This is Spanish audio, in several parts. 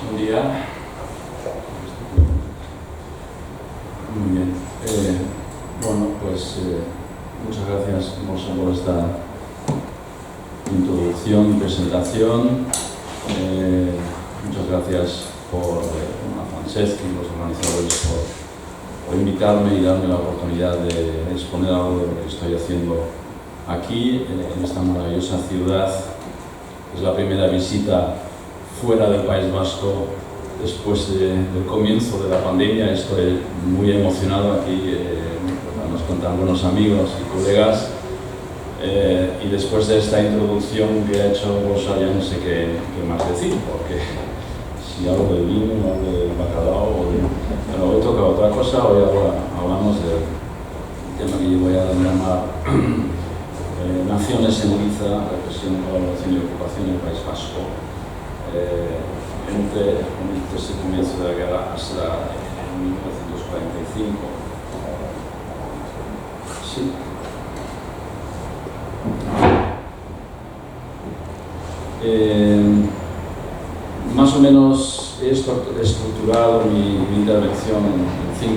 Buen día. Muy bien. Bueno, pues muchas gracias por esta introducción y presentación. Muchas gracias a Franceschi y los organizadores por invitarme y darme la oportunidad de exponer algo de lo que estoy haciendo aquí, en esta maravillosa ciudad. Es la primera visita fuera del País Vasco después del comienzo de la pandemia. Estoy muy emocionado aquí, nos contan algunos amigos y colegas, y después de esta introducción que ha hecho Rosa, ya no sé qué más decir, porque si hablo del vino, hablo del bacalao, bueno, hoy toca otra cosa. Hoy hablamos del tema que yo voy a llamar Naciones en Liza, represión, colaboración y ocupación en el País Vasco, entre ese comienzo de la guerra hasta 1945. Sí. Más o menos he estructurado mi intervención en 5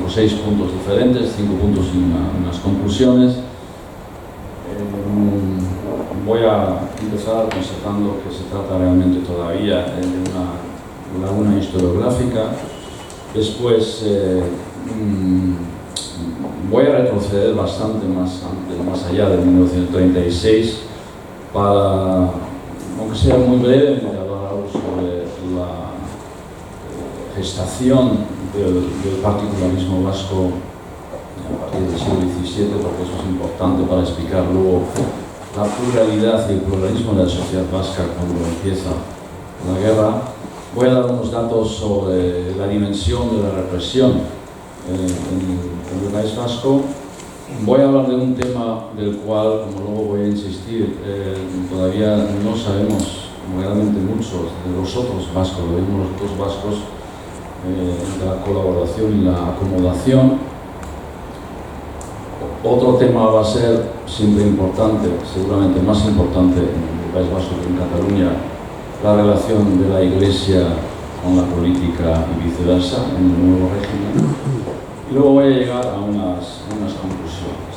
o 6 puntos diferentes, 5 puntos y unas conclusiones. Voy a empezar constatando que se trata realmente todavía de una laguna historiográfica. Después voy a retroceder bastante más allá de 1936 para, aunque sea muy breve, hablar algo sobre la gestación del particularismo vasco a partir del siglo XVII, porque eso es importante para explicar luego la pluralidad y el pluralismo de la sociedad vasca cuando empieza la guerra. Voy a dar unos datos sobre la dimensión de la represión en el País Vasco. Voy a hablar de un tema del cual, como luego voy a insistir, todavía no sabemos realmente mucho de los otros vascos, lo mismo los otros vascos, de la colaboración y la acomodación. Otro tema va a ser siempre importante, seguramente más importante en el País Vasco que en Cataluña, la relación de la Iglesia con la política y viceversa en el nuevo régimen. Y luego voy a llegar a unas conclusiones.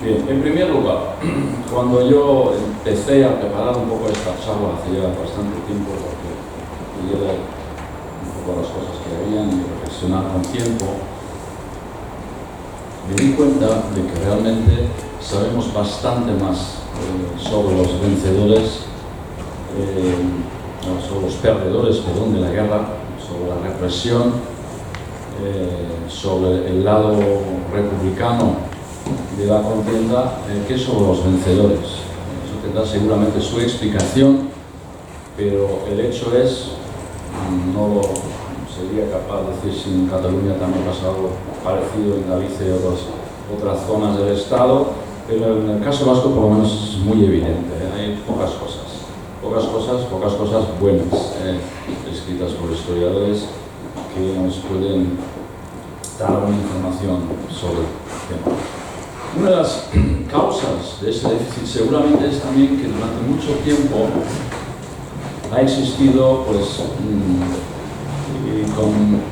Bien, en primer lugar, cuando yo empecé a preparar un poco esta charla hace ya bastante tiempo, porque quería ver un poco las cosas que habían y reflexionar con tiempo, me di cuenta de que realmente sabemos bastante más sobre los vencedores, sobre los perdedores, de la guerra, sobre la represión, sobre el lado republicano de la contienda, que sobre los vencedores. Eso tendrá seguramente su explicación, pero el hecho es, no sería capaz de decir si en Cataluña también pasa algo parecido, en Galicia y otras zonas del Estado, pero en el caso vasco por lo menos es muy evidente. Hay pocas cosas buenas escritas por historiadores que nos pueden dar una información sobre el tema. Una de las causas de ese déficit seguramente es también que durante mucho tiempo ha existido, pues,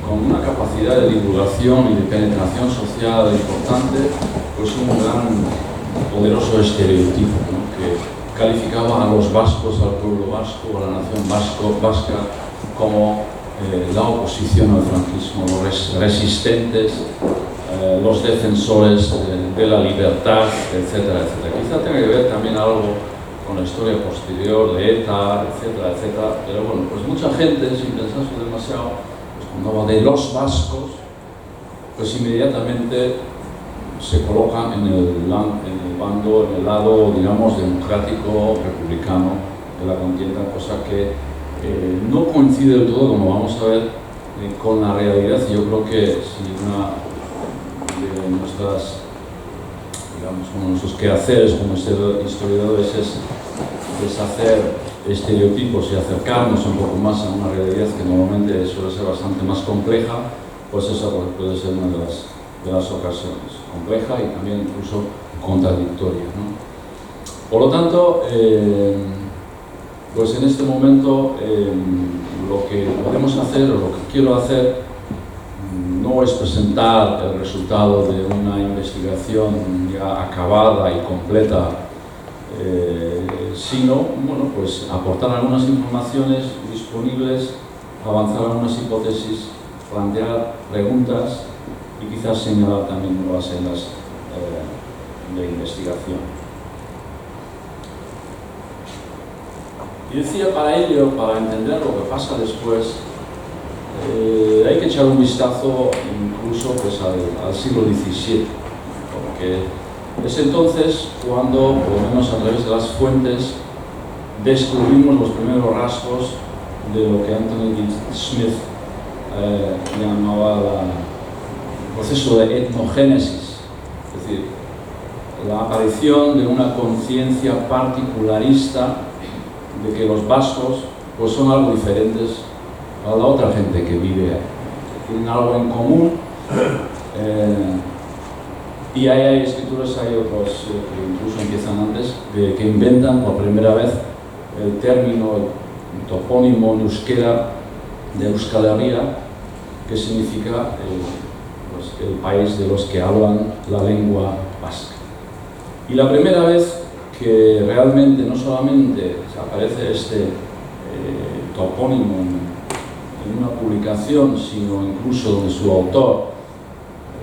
con una capacidad de divulgación y de penetración social importante, pues un gran, poderoso estereotipo, ¿no?, que calificaba a los vascos, al pueblo vasco, a la nación vasca, como la oposición al franquismo, los resistentes, los defensores de la libertad, etcétera, etcétera. Quizá tenga que ver también algo con la historia posterior de ETA, etcétera, etcétera. Pero bueno, pues mucha gente, sin pensarse demasiado, pues cuando habla de los vascos, pues inmediatamente se coloca en el lado, digamos, democrático, republicano de la contienda, cosa que no coincide del todo, como vamos a ver, con la realidad. Y yo creo que si una de nuestras, digamos, uno de nuestros quehaceres como historiadores es deshacer estereotipos y acercarnos un poco más a una realidad que normalmente suele ser bastante más compleja, pues esa puede ser una de las ocasiones, compleja y también incluso contradictoria, ¿no? Por lo tanto, Pues en este momento lo que podemos hacer, o lo que quiero hacer, no es presentar el resultado de una investigación ya acabada y completa, sino, bueno, pues aportar algunas informaciones disponibles, avanzar algunas hipótesis, plantear preguntas y quizás señalar también nuevas sendas de investigación. Y decía, para ello, para entender lo que pasa después, hay que echar un vistazo incluso pues, al siglo XVII, porque es entonces cuando, por lo menos a través de las fuentes, descubrimos los primeros rasgos de lo que Anthony Smith llamaba el proceso de etnogénesis, es decir, la aparición de una conciencia particularista de que los vascos pues, son algo diferentes a la otra gente que vive ahí, que tienen algo en común, y hay escrituras, hay otros que incluso empiezan antes, que inventan por primera vez el término, el topónimo en euskera de Euskal Herria, que significa pues, el país de los que hablan la lengua vasca. Y la primera vez que realmente no solamente aparece este topónimo en una publicación, sino incluso donde su autor,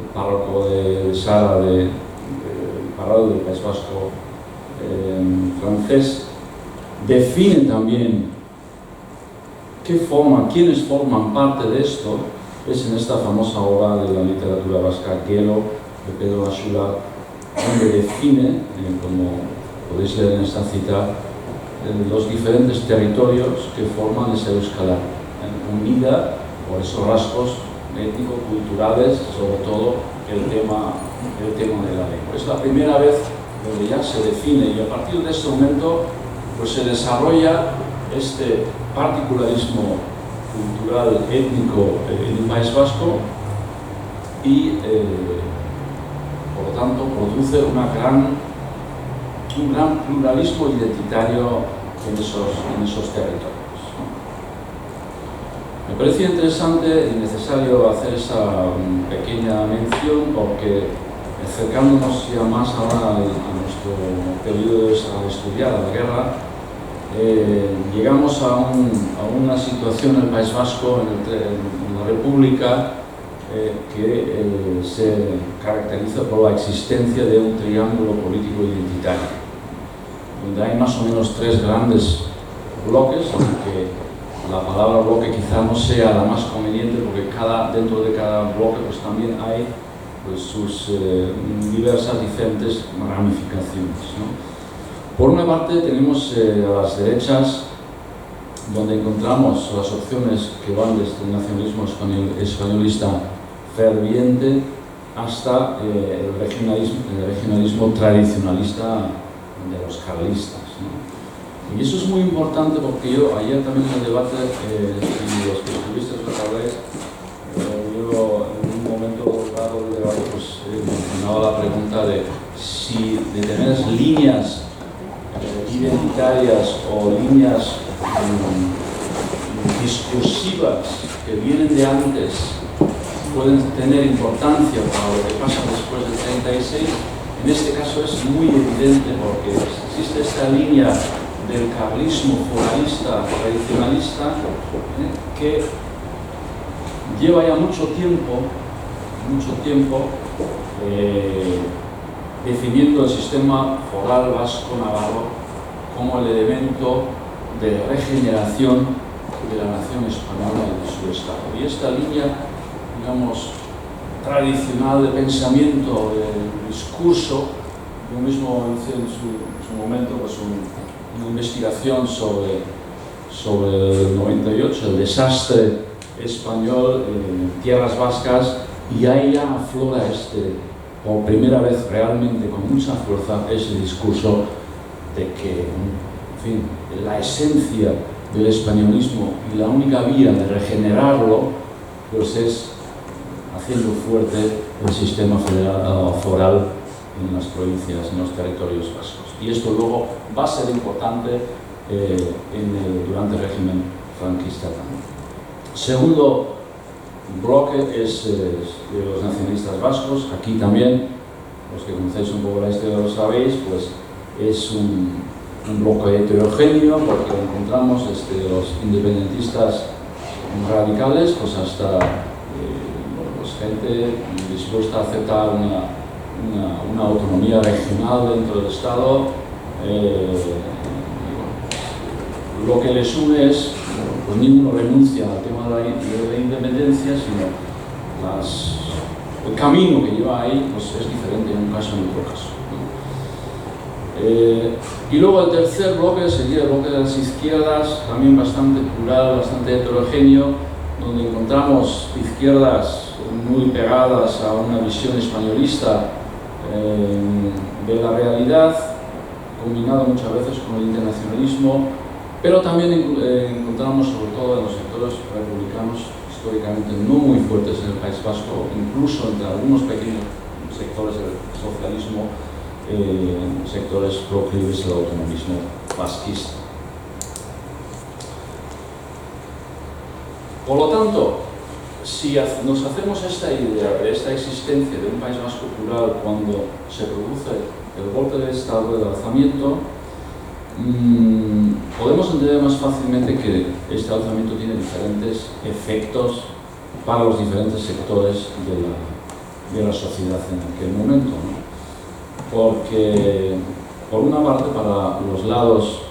el párroco de Sara, del Palau del País Vasco francés, define también quiénes forman parte de esto, es en esta famosa obra de la literatura vasca, Gelo, de Pedro Axula, donde define, como podéis leer en esta cita, los diferentes territorios que forman esa Euskal Herria, unida por esos rasgos étnico-culturales, sobre todo el tema de la lengua. Es la primera vez donde ya se define, y a partir de este momento pues, se desarrolla este particularismo cultural, étnico en el País Vasco y, por lo tanto, produce un gran pluralismo identitario en esos territorios, ¿no? Me parecía interesante y necesario hacer esa pequeña mención porque, acercándonos ya más ahora a nuestro periodo de estudiar la guerra, llegamos a una situación en el País Vasco, en la República, que se caracteriza por la existencia de un triángulo político identitario, donde hay más o menos tres grandes bloques, aunque la palabra bloque quizá no sea la más conveniente, porque dentro de cada bloque pues, también hay pues, sus diversas, diferentes ramificaciones, ¿no? Por una parte tenemos a las derechas, donde encontramos las opciones que van desde el nacionalismo españolista ferviente hasta el regionalismo tradicionalista de los carlistas, ¿no? Y eso es muy importante porque yo ayer también en el debate, y los que estuvisteis recordáis, yo en un momento dado del debate pues, mencionaba la pregunta de si determinadas líneas identitarias o líneas discursivas que vienen de antes pueden tener importancia para lo que pasa después del 36. En este caso es muy evidente porque existe esta línea del carlismo foralista, tradicionalista, que lleva ya mucho tiempo definiendo el sistema foral vasco-navarro como el elemento de regeneración de la nación española y de su Estado. Y esta línea, digamos, tradicional de pensamiento, de discurso, yo mismo hice en su momento pues, una investigación sobre el 98, el desastre español en tierras vascas, y ahí ya aflora por primera vez realmente con mucha fuerza ese discurso de que, en fin, la esencia del españolismo y la única vía de regenerarlo pues es haciendo fuerte el sistema foral en las provincias, en los territorios vascos. Y esto luego va a ser importante durante el régimen franquista también. Segundo bloque es de los nacionalistas vascos. Aquí también, los que conocéis un poco la historia lo sabéis, pues es un bloque heterogéneo, porque encontramos desde los independentistas radicales pues hasta pues gente dispuesta a aceptar una autonomía regional dentro del Estado. Lo que les une es, pues ninguno renuncia al tema de la independencia, sino el camino que lleva ahí pues es diferente en un caso y en otro caso, ¿no? Y luego el tercer bloque sería el bloque de las izquierdas, también bastante plural, bastante heterogéneo, donde encontramos izquierdas muy pegadas a una visión españolista de la realidad, combinado muchas veces con el internacionalismo, pero también encontramos, sobre todo en los sectores republicanos, históricamente no muy fuertes en el País Vasco, incluso entre algunos pequeños sectores del socialismo, sectores proclives al autonomismo vasquista. Por lo tanto, si nos hacemos esta idea de esta existencia de un País Vasco plural cuando se produce el golpe de Estado, del alzamiento, podemos entender más fácilmente que este alzamiento tiene diferentes efectos para los diferentes sectores de la sociedad en aquel momento, ¿no? Porque, por una parte, para los lados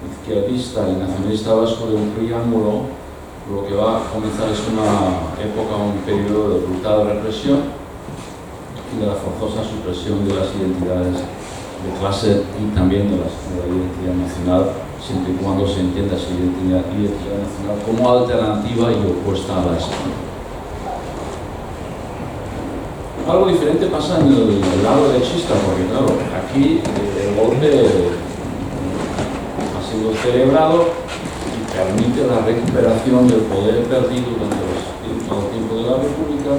izquierdista y nacionalista vasco de un triángulo, lo que va a comenzar es una época, un periodo de brutal represión y de la forzosa supresión de las identidades de clase y también de la identidad nacional, siempre y cuando se entienda esa identidad nacional como alternativa y opuesta a la española. Algo diferente pasa en el lado derechista, porque claro, aquí el golpe ha sido celebrado y permite la recuperación del poder perdido durante todo el tiempo de la República,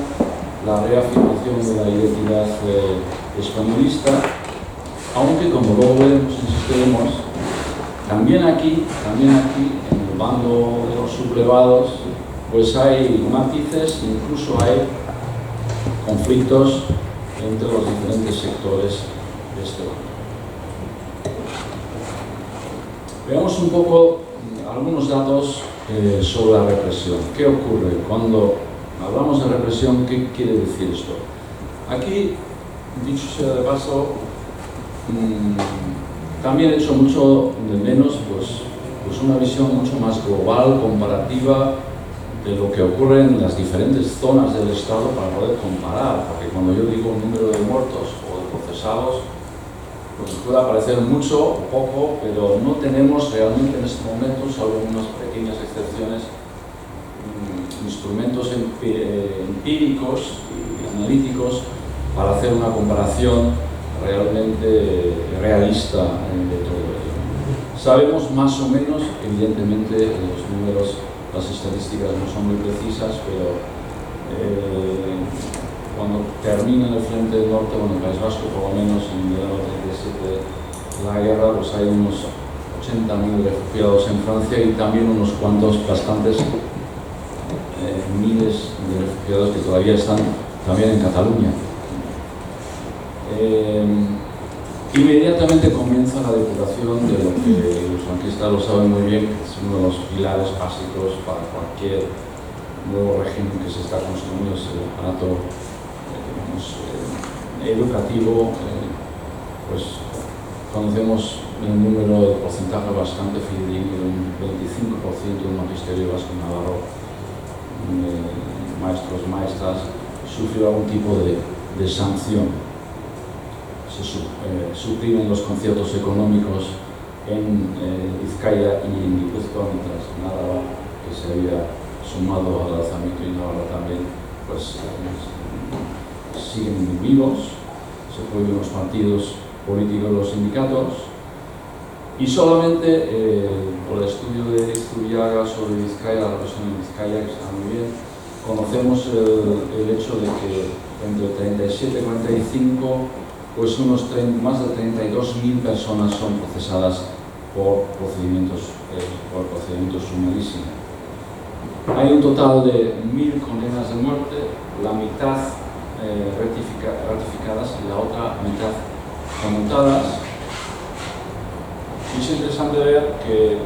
la reafirmación de la identidad españolista, aunque como luego veremos, insistiremos, también aquí, en el bando de los sublevados, pues hay matices, incluso hay conflictos entre los diferentes sectores de este bando. Veamos un poco algunos datos sobre la represión. ¿Qué ocurre cuando hablamos de represión? ¿Qué quiere decir esto? Aquí, dicho sea de paso, también he hecho mucho de menos pues una visión mucho más global, comparativa de lo que ocurre en las diferentes zonas del Estado para poder comparar, porque cuando yo digo un número de muertos o de procesados, pues puede parecer mucho o poco, pero no tenemos realmente en este momento, salvo unas pequeñas excepciones, instrumentos empíricos y analíticos para hacer una comparación realmente realista de todo ello. Sabemos más o menos, evidentemente, los números, las estadísticas no son muy precisas, pero cuando termina el Frente del Norte, bueno, el País Vasco, por lo menos en el año 37, la guerra, pues hay unos 80.000 refugiados en Francia y también unos cuantos, bastantes miles de refugiados que todavía están también en Cataluña. Inmediatamente comienza la depuración de lo que los franquistas lo saben muy bien, que es uno de los pilares básicos para cualquier nuevo régimen que se está construyendo, es el aparato educativo. Pues conocemos el número de porcentaje bastante fidedigno, un 25% del magisterio vasco navarro, maestros, maestras, sufrió algún tipo de sanción. Se suprimen los conciertos económicos en Vizcaya y en Guipúzcoa, mientras Navarra, que se había sumado al alzamiento, y Navarra también, pues siguen vivos. Se prohíben los partidos políticos, los sindicatos, y solamente por el estudio de Zuriaga sobre Vizcaya, la represión en Vizcaya, que está muy bien, conocemos el hecho de que entre 37 y 45, pues más de 32.000 personas son procesadas por procedimientos sumarísimos. Hay un total de 1000 condenas de muerte, la mitad ratificadas y la otra mitad conmutadas. Y es interesante ver que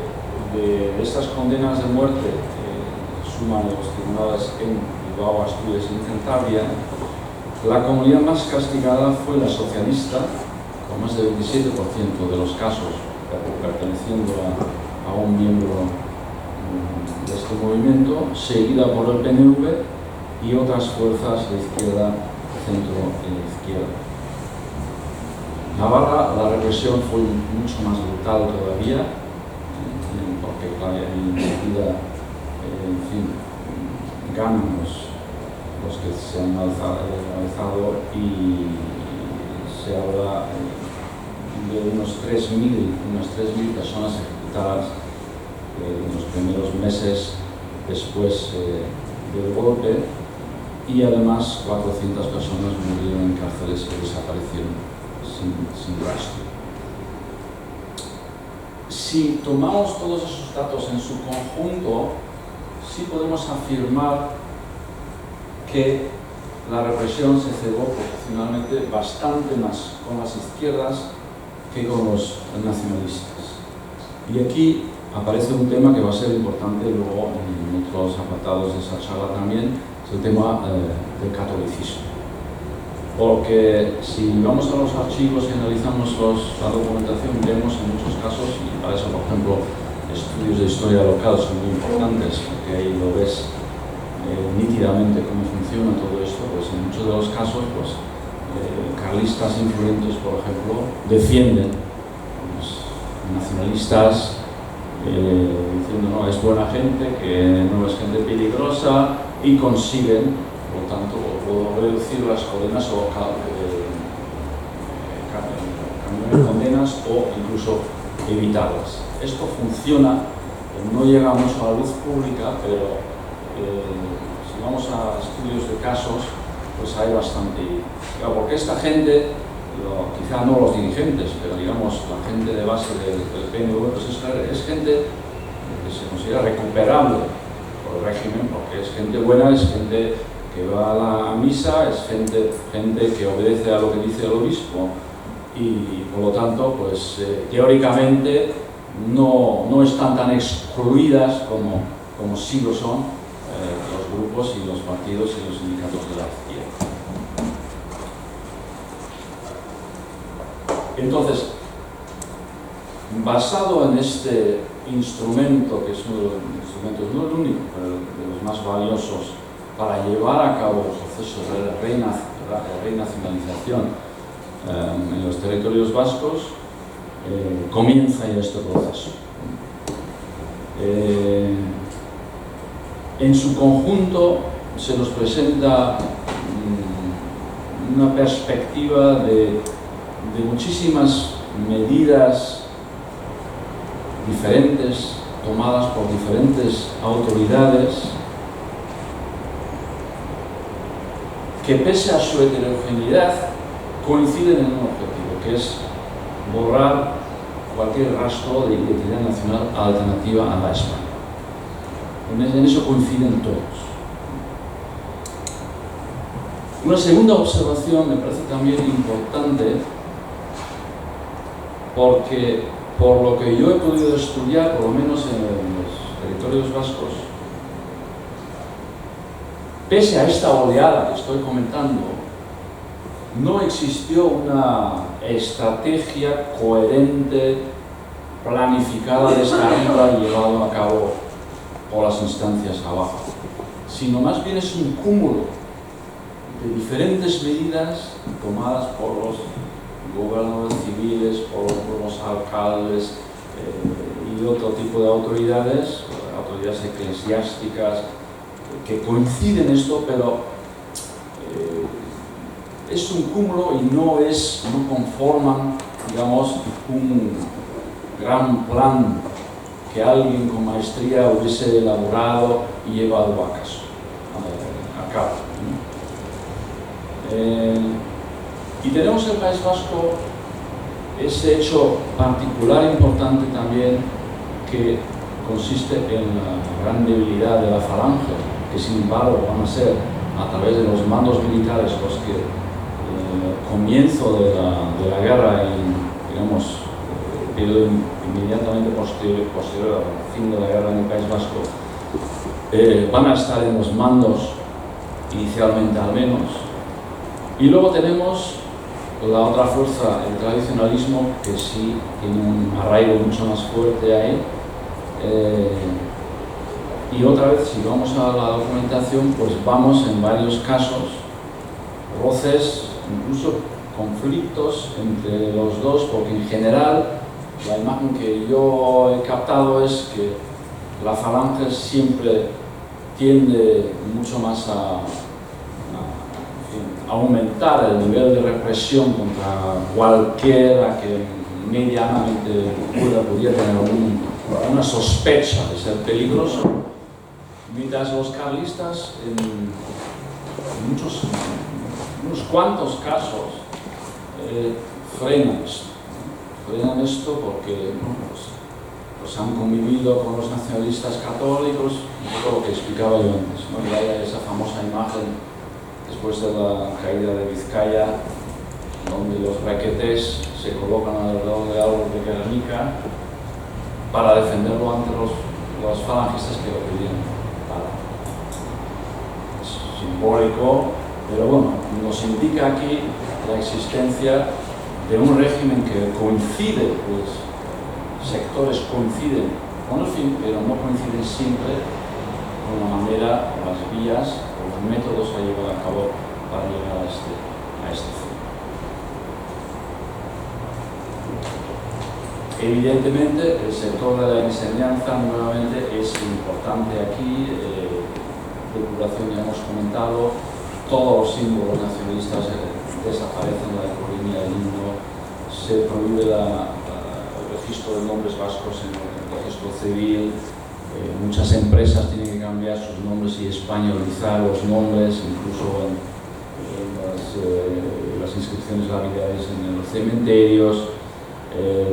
de estas condenas de muerte que suman los tribunales en Bilbao, Asturias y Cantabria, la comunidad más castigada fue la socialista, con más del 27% de los casos perteneciendo a un miembro de este movimiento, seguida por el PNV y otras fuerzas de izquierda, centro y izquierda. En Navarra la represión fue mucho más brutal todavía, porque enseguida, en fin, ganan los que se han alzado y se habla de unos 3.000 personas ejecutadas en los primeros meses después del golpe, y además 400 personas murieron en cárceles y desaparecieron sin rastro. Si tomamos todos esos datos en su conjunto, sí podemos afirmar que la represión se cebó proporcionalmente bastante más con las izquierdas que con los nacionalistas. Y aquí aparece un tema que va a ser importante luego en otros apartados de esa charla también, es el tema del catolicismo. Porque si vamos a los archivos y analizamos la documentación, vemos en muchos casos, y para eso, por ejemplo, estudios de historia local son muy importantes, porque ahí lo ves nítidamente cómo funciona todo esto, pues en muchos de los casos, pues carlistas influyentes, por ejemplo, defienden los nacionalistas diciendo no, es buena gente, que no es gente peligrosa, y consiguen, por lo tanto, reducir las condenas o cambiar condenas o incluso evitarlas. Esto funciona, no llega mucho a la luz pública, pero si vamos a estudios de casos, pues hay bastante. Claro, porque esta gente, quizá no los dirigentes, pero digamos la gente de base del PNV, pues es gente que se considera recuperable por el régimen, porque es gente buena, es gente que va a la misa, es gente que obedece a lo que dice el obispo, y por lo tanto, pues teóricamente no están tan excluidas como sí lo son los grupos y los partidos y los sindicatos de la izquierda. Entonces, basado en este instrumento, que es uno de los instrumentos, no el único, pero de los más valiosos para llevar a cabo el proceso de renacionalización en los territorios vascos, comienza ya este proceso. En su conjunto se nos presenta una perspectiva de muchísimas medidas diferentes tomadas por diferentes autoridades que, pese a su heterogeneidad, coinciden en un objetivo, que es borrar cualquier rastro de identidad nacional alternativa a la España. En eso coinciden todos. Una segunda observación me parece también importante, porque por lo que yo he podido estudiar, por lo menos en los territorios vascos, pese a esta oleada que estoy comentando, no existió una estrategia coherente, planificada desde arriba y llevada a cabo por las instancias abajo, sino más bien es un cúmulo de diferentes medidas tomadas por los gobernadores civiles, por los alcaldes y otro tipo de autoridades eclesiásticas, que coinciden en esto, pero es un cúmulo y no conforman, digamos, un gran plan que alguien con maestría hubiese elaborado y llevado a cabo. Y tenemos el País Vasco ese hecho particular importante también que consiste en la gran debilidad de la falange, que sin embargo van a ser a través de los mandos militares los que comienzo de la guerra y digamos el periodo inmediatamente posterior al fin de la guerra en el País Vasco van a estar en los mandos inicialmente al menos. Y luego tenemos la otra fuerza, el tradicionalismo, que sí tiene un arraigo mucho más fuerte ahí. Y otra vez, si vamos a la documentación, pues vamos en varios casos, roces, incluso conflictos entre los dos, porque en general la imagen que yo he captado es que la falange siempre tiende mucho más a aumentar el nivel de represión contra cualquiera que medianamente pudiera tener una sospecha de ser peligroso, mientras los carlistas en unos cuantos casos frenan esto porque pues han convivido con los nacionalistas católicos, un poco lo que explicaba yo antes, ¿no? Y hay esa famosa imagen después de la caída de Vizcaya, donde los raquetes se colocan alrededor del árbol de Guernica para defenderlo ante los falangistas que lo pedían. Es simbólico, pero bueno, nos indica aquí la existencia de un régimen que coincide, pues sectores coinciden con el fin, pero no coinciden siempre con la manera, las vías, los métodos a llevar a cabo para llegar a este fin. Evidentemente, el sector de la enseñanza nuevamente es importante aquí. Depuración ya hemos comentado, todos los símbolos nacionalistas desaparecen de la línea del himno, se prohíbe el registro de nombres vascos en el registro civil, muchas empresas tienen que cambiar sus nombres y españolizar los nombres, incluso en las inscripciones lapidares en los cementerios.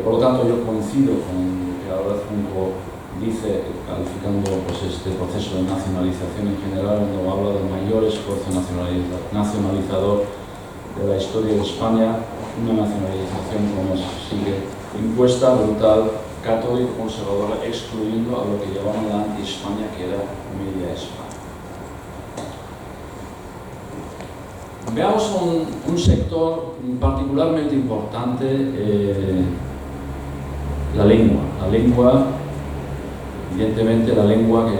Por lo tanto, yo coincido con lo que ahora Junco dice, calificando pues, este proceso de nacionalización en general, cuando habla del mayor esfuerzo nacionalizador de la historia de España, una nacionalización como sigue impuesta, brutal, católico, conservadora, excluyendo a lo que llamaban la anti-España, que era media España. Veamos un sector particularmente importante, la lengua. La lengua, evidentemente la lengua que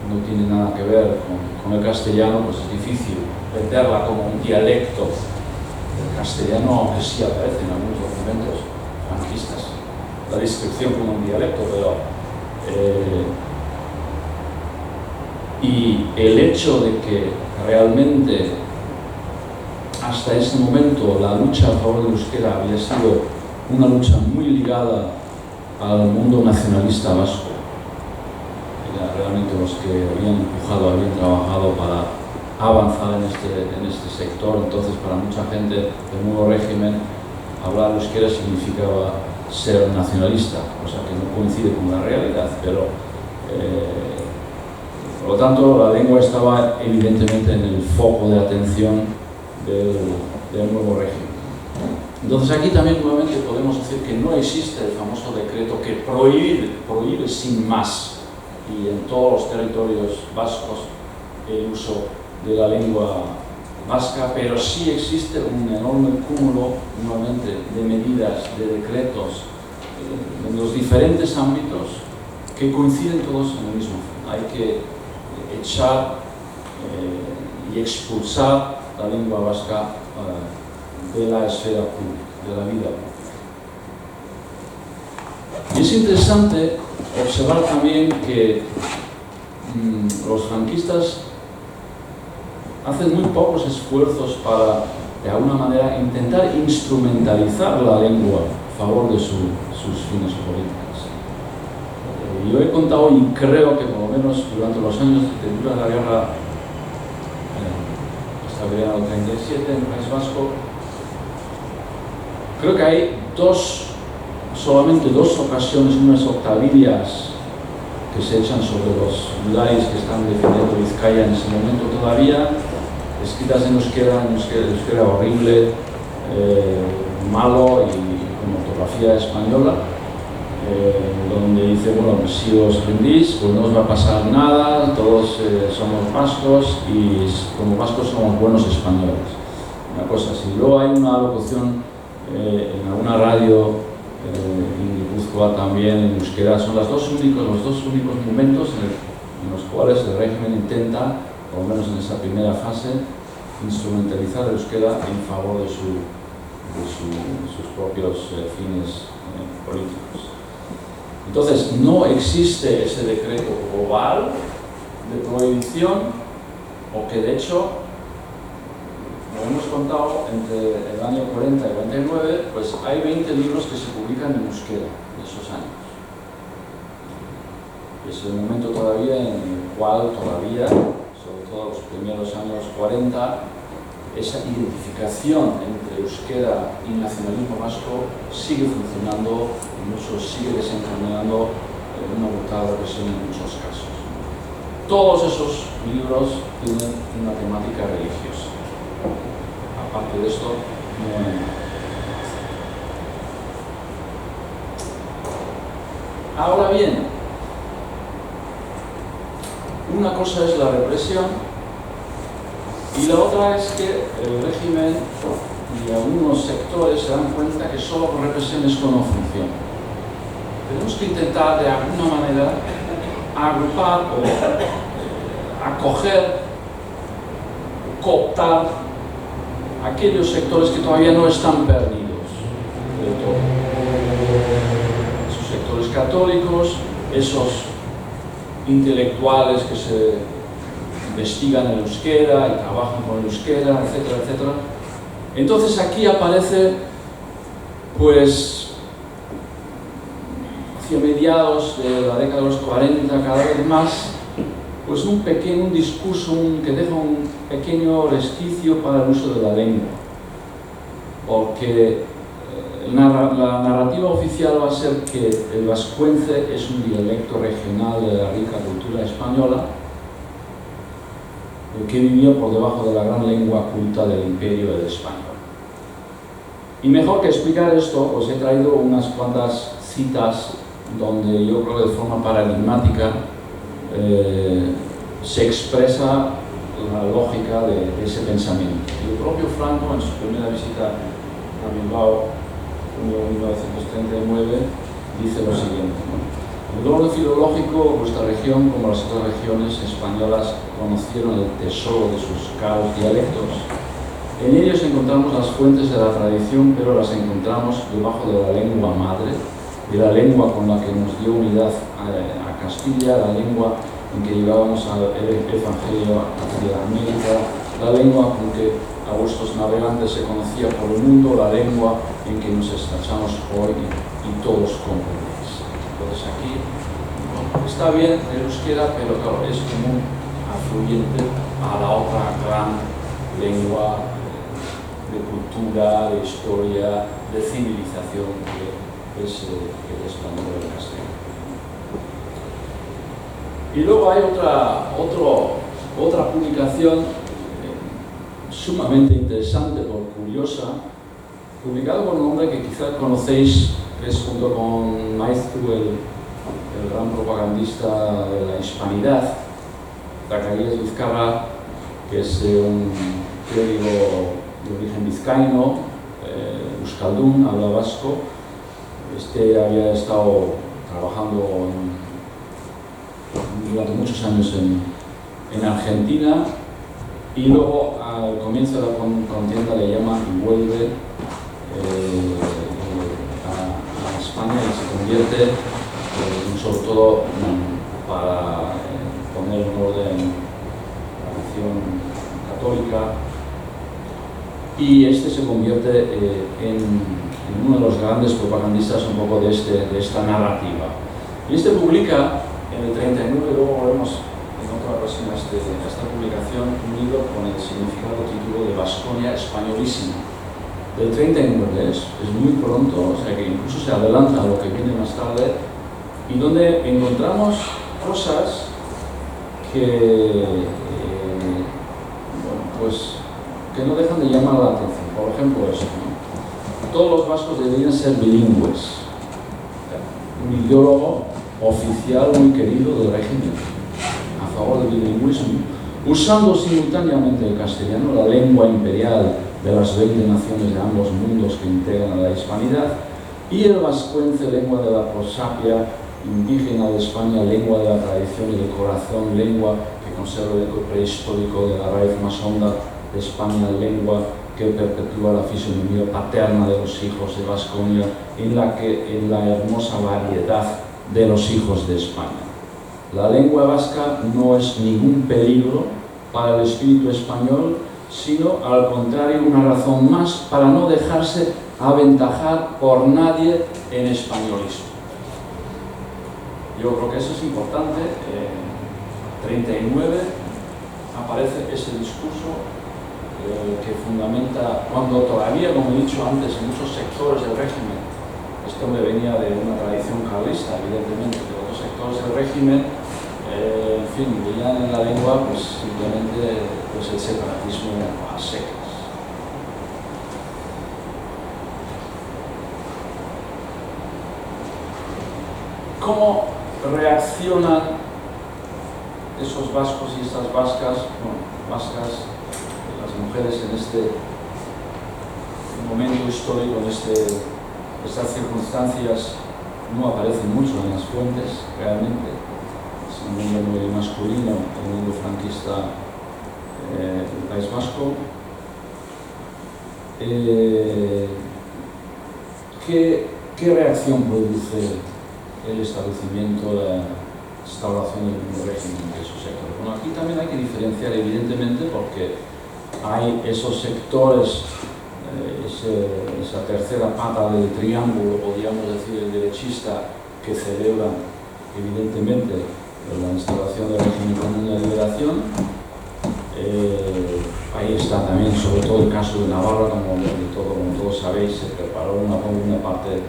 no tiene nada que ver con el castellano, pues es difícil venderla como un dialecto del castellano, aunque sí aparece en algunos documentos franquistas la descripción como un dialecto, pero y el hecho de que realmente hasta ese momento la lucha a favor del euskera había sido una lucha muy ligada al mundo nacionalista vasco. Eran realmente los que habían empujado, habían trabajado para avanzar en este sector. Entonces, para mucha gente del nuevo régimen, hablar euskera significaba ser nacionalista, cosa que no coincide con la realidad, pero por lo tanto la lengua estaba evidentemente en el foco de atención del nuevo régimen. Entonces aquí también nuevamente podemos decir que no existe el famoso decreto que prohíbe sin más y en todos los territorios vascos el uso de la lengua vasca, pero sí existe un enorme cúmulo nuevamente de medidas, de decretos en los diferentes ámbitos que coinciden todos en el mismo fin. Hay que echar y expulsar la lengua vasca de la esfera pública, de la vida pública. Y es interesante observar también que los franquistas hacen muy pocos esfuerzos para, de alguna manera, intentar instrumentalizar la lengua a favor de sus fines políticos. Yo he contado y creo que por lo menos durante los años que dura la guerra hasta el verano 37 en el País Vasco, creo que hay solamente dos ocasiones, unas octavillas que se echan sobre los Udais que están defendiendo Vizcaya en ese momento todavía, escritas en euskera horrible, malo y con ortografía española, donde dice, bueno, si os rendís, pues no os va a pasar nada, todos somos vascos y como vascos somos buenos españoles. Una cosa así. Luego hay una locución en alguna radio en Guipúzcoa también en euskera. Son los dos únicos momentos en los cuales el régimen intenta, por lo menos en esa primera fase, instrumentalizar el euskera en favor de sus propios fines políticos. Entonces, no existe ese decreto global de prohibición, o que de hecho, como hemos contado, entre el año 40 y 49, pues hay 20 libros que se publican en euskera de esos años. Es el momento todavía en el cual todavía, sobre todo los primeros años 40, esa identificación entre euskera y nacionalismo vasco sigue funcionando, incluso sigue desencadenando una brutal represión en muchos casos. Todos esos libros tienen una temática religiosa. Aparte de esto, no hay nada. Ahora bien, una cosa es la represión y la otra es que el régimen y algunos sectores se dan cuenta que solo con represión esto no funciona. Tenemos que intentar de alguna manera agrupar o acoger, cooptar aquellos sectores que todavía no están perdidos del todo. Esos sectores católicos, esos intelectuales que se investigan el euskera y trabajan con el euskera, etcétera, etcétera. Entonces aquí aparece, pues, hacia mediados de la década de los 40, cada vez más, pues un discurso que deja un pequeño resquicio para el uso de la lengua. Porque la narrativa oficial va a ser que el vascuence es un dialecto regional de la rica cultura española, que vivió por debajo de la gran lengua culta del imperio del español. Y mejor que explicar esto, os he traído unas cuantas citas donde yo creo que de forma paradigmática se expresa la lógica de ese pensamiento. Y el propio Franco, en su primera visita a Bilbao, en 1939, dice lo siguiente, ¿no? En el orden filológico, vuestra región, como las otras regiones españolas, conocieron el tesoro de sus caros dialectos. En ellos encontramos las fuentes de la tradición, pero las encontramos debajo de la lengua madre, de la lengua con la que nos dio unidad a Castilla, la lengua en que llevábamos al Evangelio hacia América, la lengua con que a vuestros navegantes se conocía por el mundo, la lengua en que nos estrechamos hoy y todos comprendéis. Entonces aquí está bien el euskera, pero claro, es como un afluyente a la otra gran lengua de cultura, de historia, de civilización que es el español o el castellano. Y luego hay otra publicación sumamente interesante o curiosa, publicada por un hombre que quizás conocéis, que es junto con Maeztu, el gran propagandista de la hispanidad, Zacarías Vizcarra, que es un clérigo de origen vizcaíno, euskaldun, habla vasco. Este había estado trabajando durante muchos años en Argentina y luego al comienzo de la contienda le llaman y vuelve a España y se convierte, sobre todo para poner en orden la nación católica, y este se convierte en uno de los grandes propagandistas un poco de esta narrativa. Y este publica en el 39, luego volvemos en otra ocasión a esta publicación, un libro con el significado título de Vasconia Españolísima, del 39, es muy pronto, o sea que incluso se adelanta a lo que viene más tarde, y donde encontramos cosas que, bueno, pues, que no dejan de llamar la atención. Por ejemplo, esto, ¿no? Todos los vascos deberían ser bilingües. Un ideólogo oficial muy querido del régimen, a favor del bilingüismo, usando simultáneamente el castellano, la lengua imperial de las 20 naciones de ambos mundos que integran a la hispanidad, y el vascuence, lengua de la prosapia indígena de España, lengua de la tradición y del corazón, lengua que conserva el eco prehistórico de la raíz más honda de España, lengua que perpetúa la fisonomía paterna de los hijos de Vasconia, en la hermosa variedad de los hijos de España. La lengua vasca no es ningún peligro para el espíritu español, sino al contrario una razón más para no dejarse aventajar por nadie en españolismo. Yo creo que eso es importante. En 39 aparece ese discurso que fundamenta, cuando todavía, como he dicho antes, en muchos sectores del régimen, este hombre venía de una tradición carlista, evidentemente, pero otros sectores del régimen, en fin, veían en la lengua pues simplemente pues, el separatismo a secas. ¿Cómo reaccionan esos vascos y estas vascas, bueno, vascas, las mujeres en este momento histórico, en estas circunstancias no aparecen mucho en las fuentes, realmente? Es un mundo muy masculino, el mundo franquista del País Vasco. ¿Qué reacción produce el establecimiento, la instauración del nuevo régimen de esos sectores? Bueno, aquí también hay que diferenciar, evidentemente, porque hay esos sectores, esa tercera pata del triángulo, podríamos decir, el derechista, que celebran, evidentemente, la instauración del régimen común de liberación. Ahí está también, sobre todo el caso de Navarra, como todos sabéis, se preparó una parte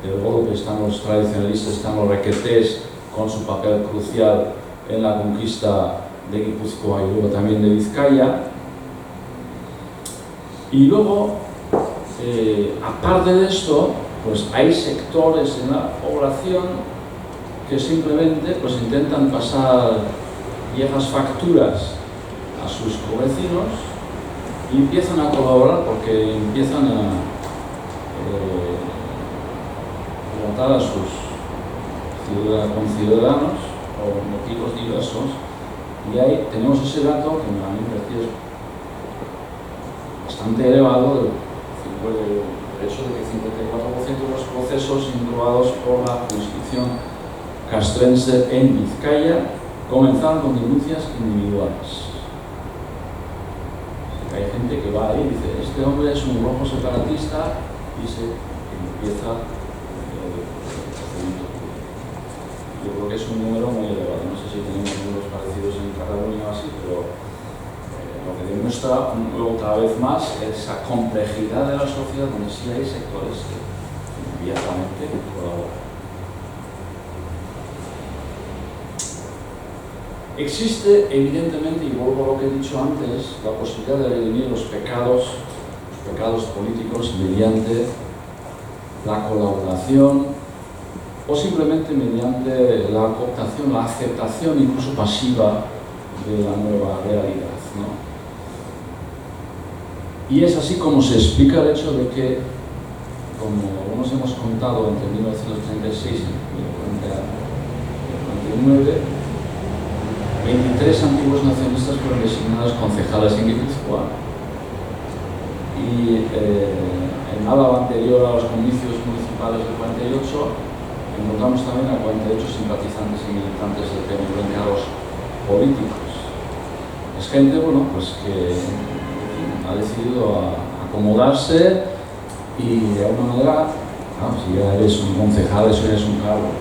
del golpe, están los tradicionalistas, están los requetés, con su papel crucial en la conquista de Guipúzcoa y luego también de Vizcaya. Y luego, aparte de esto, pues hay sectores en la población que simplemente pues, intentan pasar viejas facturas a sus covecinos y empiezan a colaborar porque empiezan a tratar a sus conciudadanos o motivos diversos, y ahí tenemos ese dato que a mí me parece bastante elevado, el hecho de que 54% de los procesos incoados por la jurisdicción castrense en Vizcaya comenzaron con denuncias individuales. Hay gente que va ahí y dice, este hombre es un rojo separatista, y se empieza el procedimiento. Yo creo que es un número muy elevado. No sé si tenemos números parecidos en Cataluña o así, pero lo que demuestra otra vez más esa complejidad de la sociedad, donde sí hay sectores que inmediatamente colaboran. Existe, evidentemente, y vuelvo a lo que he dicho antes, la posibilidad de redimir los pecados políticos mediante la colaboración o simplemente mediante la cooptación, la aceptación incluso pasiva de la nueva realidad, ¿no? Y es así como se explica el hecho de que, como nos hemos contado entre 1936 y 1949, 23 antiguos nacionalistas fueron designados concejales en Guipúzcoa, y en Álava, anterior a los comicios municipales del 48, encontramos también a 48 simpatizantes y militantes del PNV en cargos políticos. Es gente, bueno, pues que ha decidido acomodarse y de alguna manera, si ya eres un concejal, eso ya es un cargo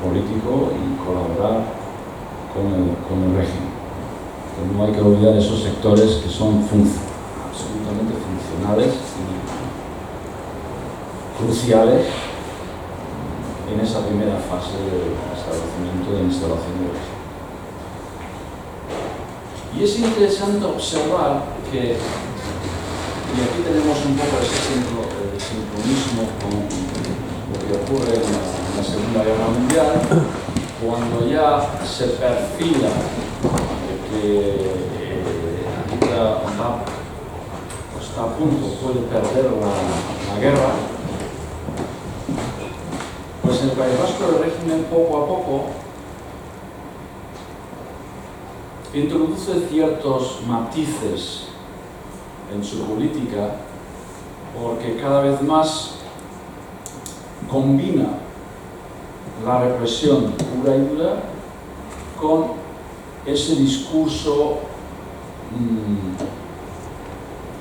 político, y colaborar con el régimen. Pero no hay que olvidar esos sectores que son absolutamente funcionales cruciales en esa primera fase de establecimiento de instalación de la. Y es interesante observar que, y aquí tenemos un poco ese sincronismo con lo que ocurre en la Segunda Guerra Mundial, cuando ya se perfila que está a punto, puede perder la guerra, pues en el País Vasco el régimen poco a poco introduce ciertos matices en su política, porque cada vez más combina la represión pura y dura con ese discurso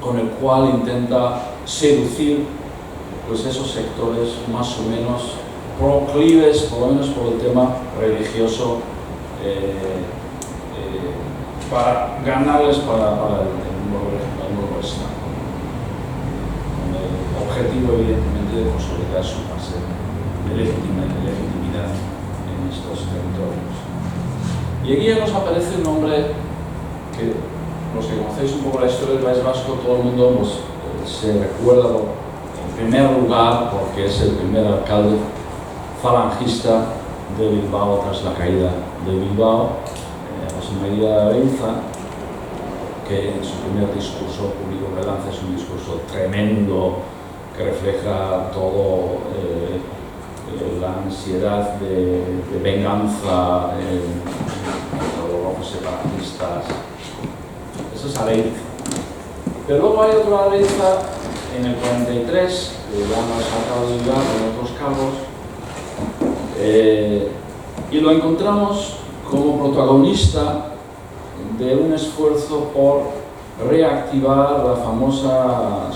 con el cual intenta seducir pues esos sectores más o menos proclives, por lo menos por el tema religioso, para ganarles para el nuevo Estado, con el objetivo evidentemente de consolidar su base de legitimidad en estos territorios. Y aquí nos aparece un hombre que, los que conocéis un poco la historia del País Vasco, todo el mundo se recuerda en primer lugar porque es el primer alcalde falangista de Bilbao tras la caída de Bilbao, José María Areilza, que en su primer discurso público que lanza es un discurso tremendo que refleja todo la ansiedad de venganza contra los grupos separatistas. Eso es Areilza. Pero luego hay otro Areilza en el 43, que ya no es sacado de Bilbao con otros cargos, y lo encontramos como protagonista de un esfuerzo por reactivar la famosa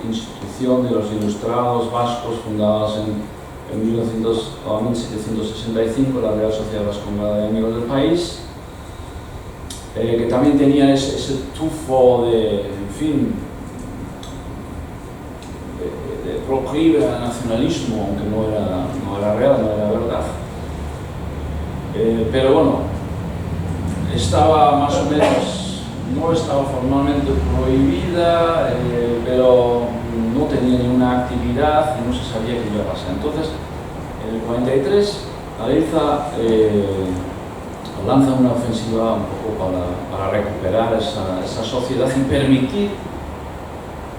institución de los ilustrados vascos fundados en 1765, la Real Sociedad Vascongada de Amigos del País, que también tenía ese tufo de, en fin, de proclive al nacionalismo, aunque no era real, no era verdad. Pero bueno, estaba más o menos, no estaba formalmente prohibida, pero no tenía ninguna actividad y no se sabía qué iba a pasar. Entonces, en el 43, Areilza lanza una ofensiva un poco para recuperar esa sociedad y permitir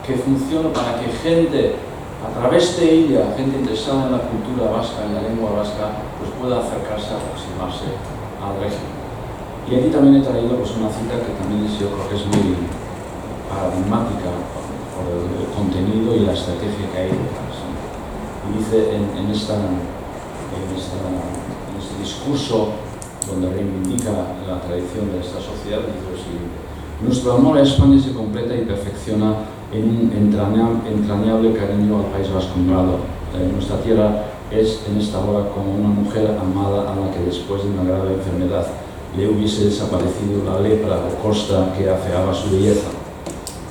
que funcione, para que gente, a través de ella, gente interesada en la cultura vasca, en la lengua vasca, pues pueda acercarse, aproximarse al régimen. Y aquí también he traído pues, una cita que también yo creo que es muy paradigmática por el contenido y la estrategia que hay detrás. Y dice en este discurso, donde reivindica la tradición de esta sociedad, dice lo siguiente: nuestro amor a España se completa y perfecciona en un entrañable cariño al País Vascongado. Nuestra tierra es en esta hora como una mujer amada a la que después de una grave enfermedad le hubiese desaparecido la lepra o costa que afeaba su belleza.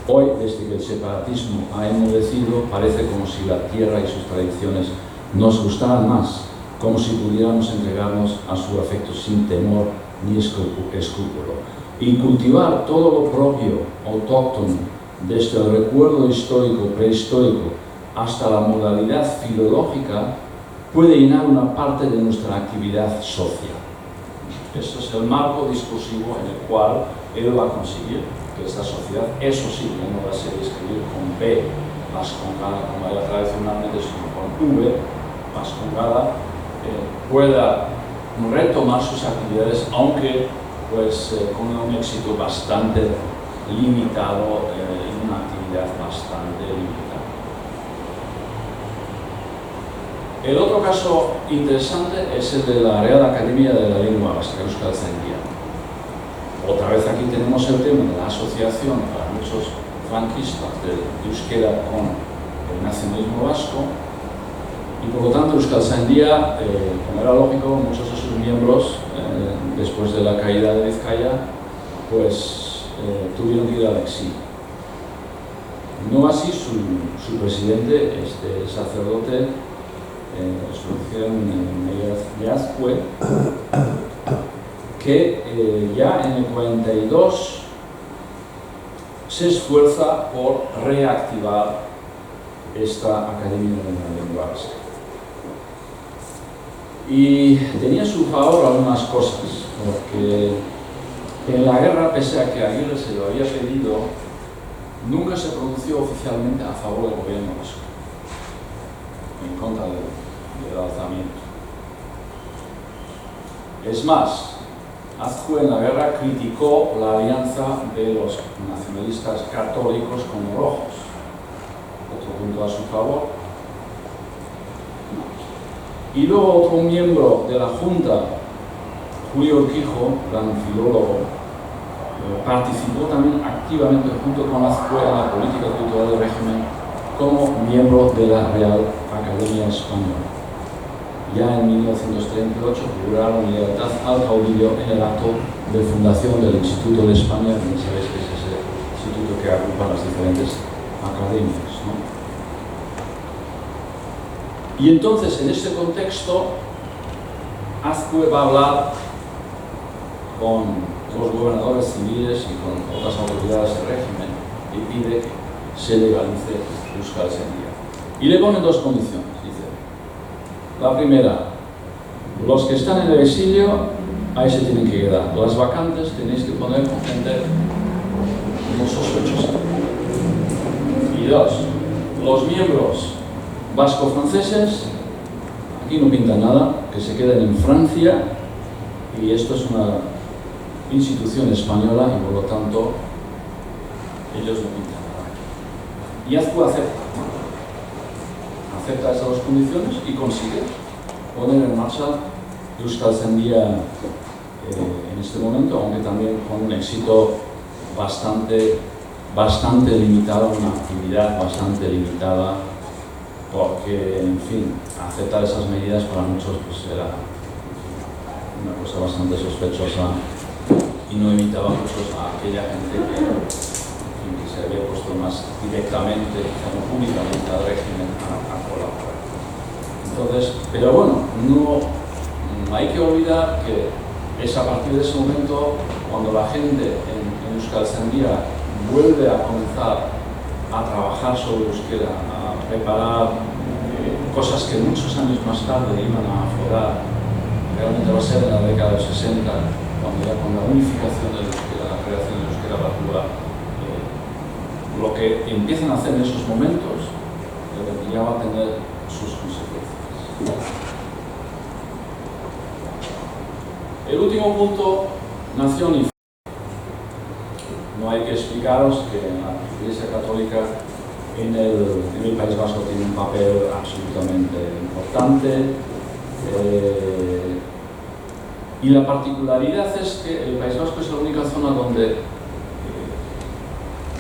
Hoy, desde que el separatismo ha enmudecido, parece como si la tierra y sus tradiciones nos gustaran más, como si pudiéramos entregarnos a su afecto sin temor ni escrúpulo, y cultivar todo lo propio, autóctono, desde el recuerdo histórico, prehistórico, hasta la modalidad filológica, puede llenar una parte de nuestra actividad social. Este es el marco discursivo en el cual él va a conseguir que esta sociedad, eso sí, ya no va a ser escribir con B vascongada como era tradicionalmente, sino con V vascongada, pueda retomar sus actividades, aunque pues con un éxito bastante limitado, en una actividad bastante limitada. El otro caso interesante es el de la Real Academia de la Lengua Vasca, Euskaltzaindia. Otra vez aquí tenemos el tema de la asociación para muchos franquistas del euskera con el nacionalismo vasco, y por lo tanto Euskaltzaindia, como era lógico, muchos de sus miembros, después de la caída de Vizcaya, pues tuvieron que ir al exilio. No así su presidente, este sacerdote, Resurrección de Azcue, que ya en el 42 se esfuerza por reactivar esta Academia de la Lengua Vasca. Y tenía a su favor algunas cosas, porque en la guerra, pese a que Aguirre se lo había pedido, nunca se pronunció oficialmente a favor del gobierno vasco, en contra del alzamiento. Es más, Azcue en la guerra criticó la alianza de los nacionalistas católicos con los rojos, otro punto a su favor. Y luego otro miembro de la Junta, Julio Urquijo, gran filólogo, participó también activamente junto con Azcue en la política cultural del régimen como miembro de la Real Academia Española. Ya en 1938 juraron lealtad al caudillo en el acto de fundación del Instituto de España, que sabéis que es ese instituto que agrupa las diferentes academias, ¿no? Y entonces, en este contexto, Azcue va a hablar con los gobernadores civiles y con otras autoridades del régimen y pide que se legalice Euskaltzaindia. Y le ponen dos condiciones, dice. La primera, los que están en el exilio, ahí se tienen que quedar. Las vacantes tenéis que poner con gente no sospechosa. Y dos, los miembros vasco-franceses, aquí no pinta nada, que se queden en Francia, y esto es una institución española y por lo tanto ellos no pintan nada aquí. Y Azcue acepta esas dos condiciones y consigue poner en marcha Euskaltzaindia en este momento, aunque también con un éxito bastante limitado, una actividad bastante limitada, porque, en fin, aceptar esas medidas para muchos pues era una cosa bastante sospechosa y no invitaba mucho a aquella gente que se había puesto más directamente, como públicamente al régimen a colaborar. Entonces, pero bueno, no hay que olvidar que es a partir de ese momento cuando la gente en Euskaltzaindia vuelve a comenzar a trabajar sobre euskera, a preparar cosas que muchos años más tarde iban a aflorar. Realmente va a ser en la década de los 60, cuando ya con la unificación del euskera, la creación del euskera Batua, lo que empiezan a hacer en esos momentos ya va a tener sus consecuencias. El último punto, nación y fe. No hay que explicaros que la Iglesia Católica en el País Vasco tiene un papel absolutamente importante, y la particularidad es que el País Vasco es la única zona donde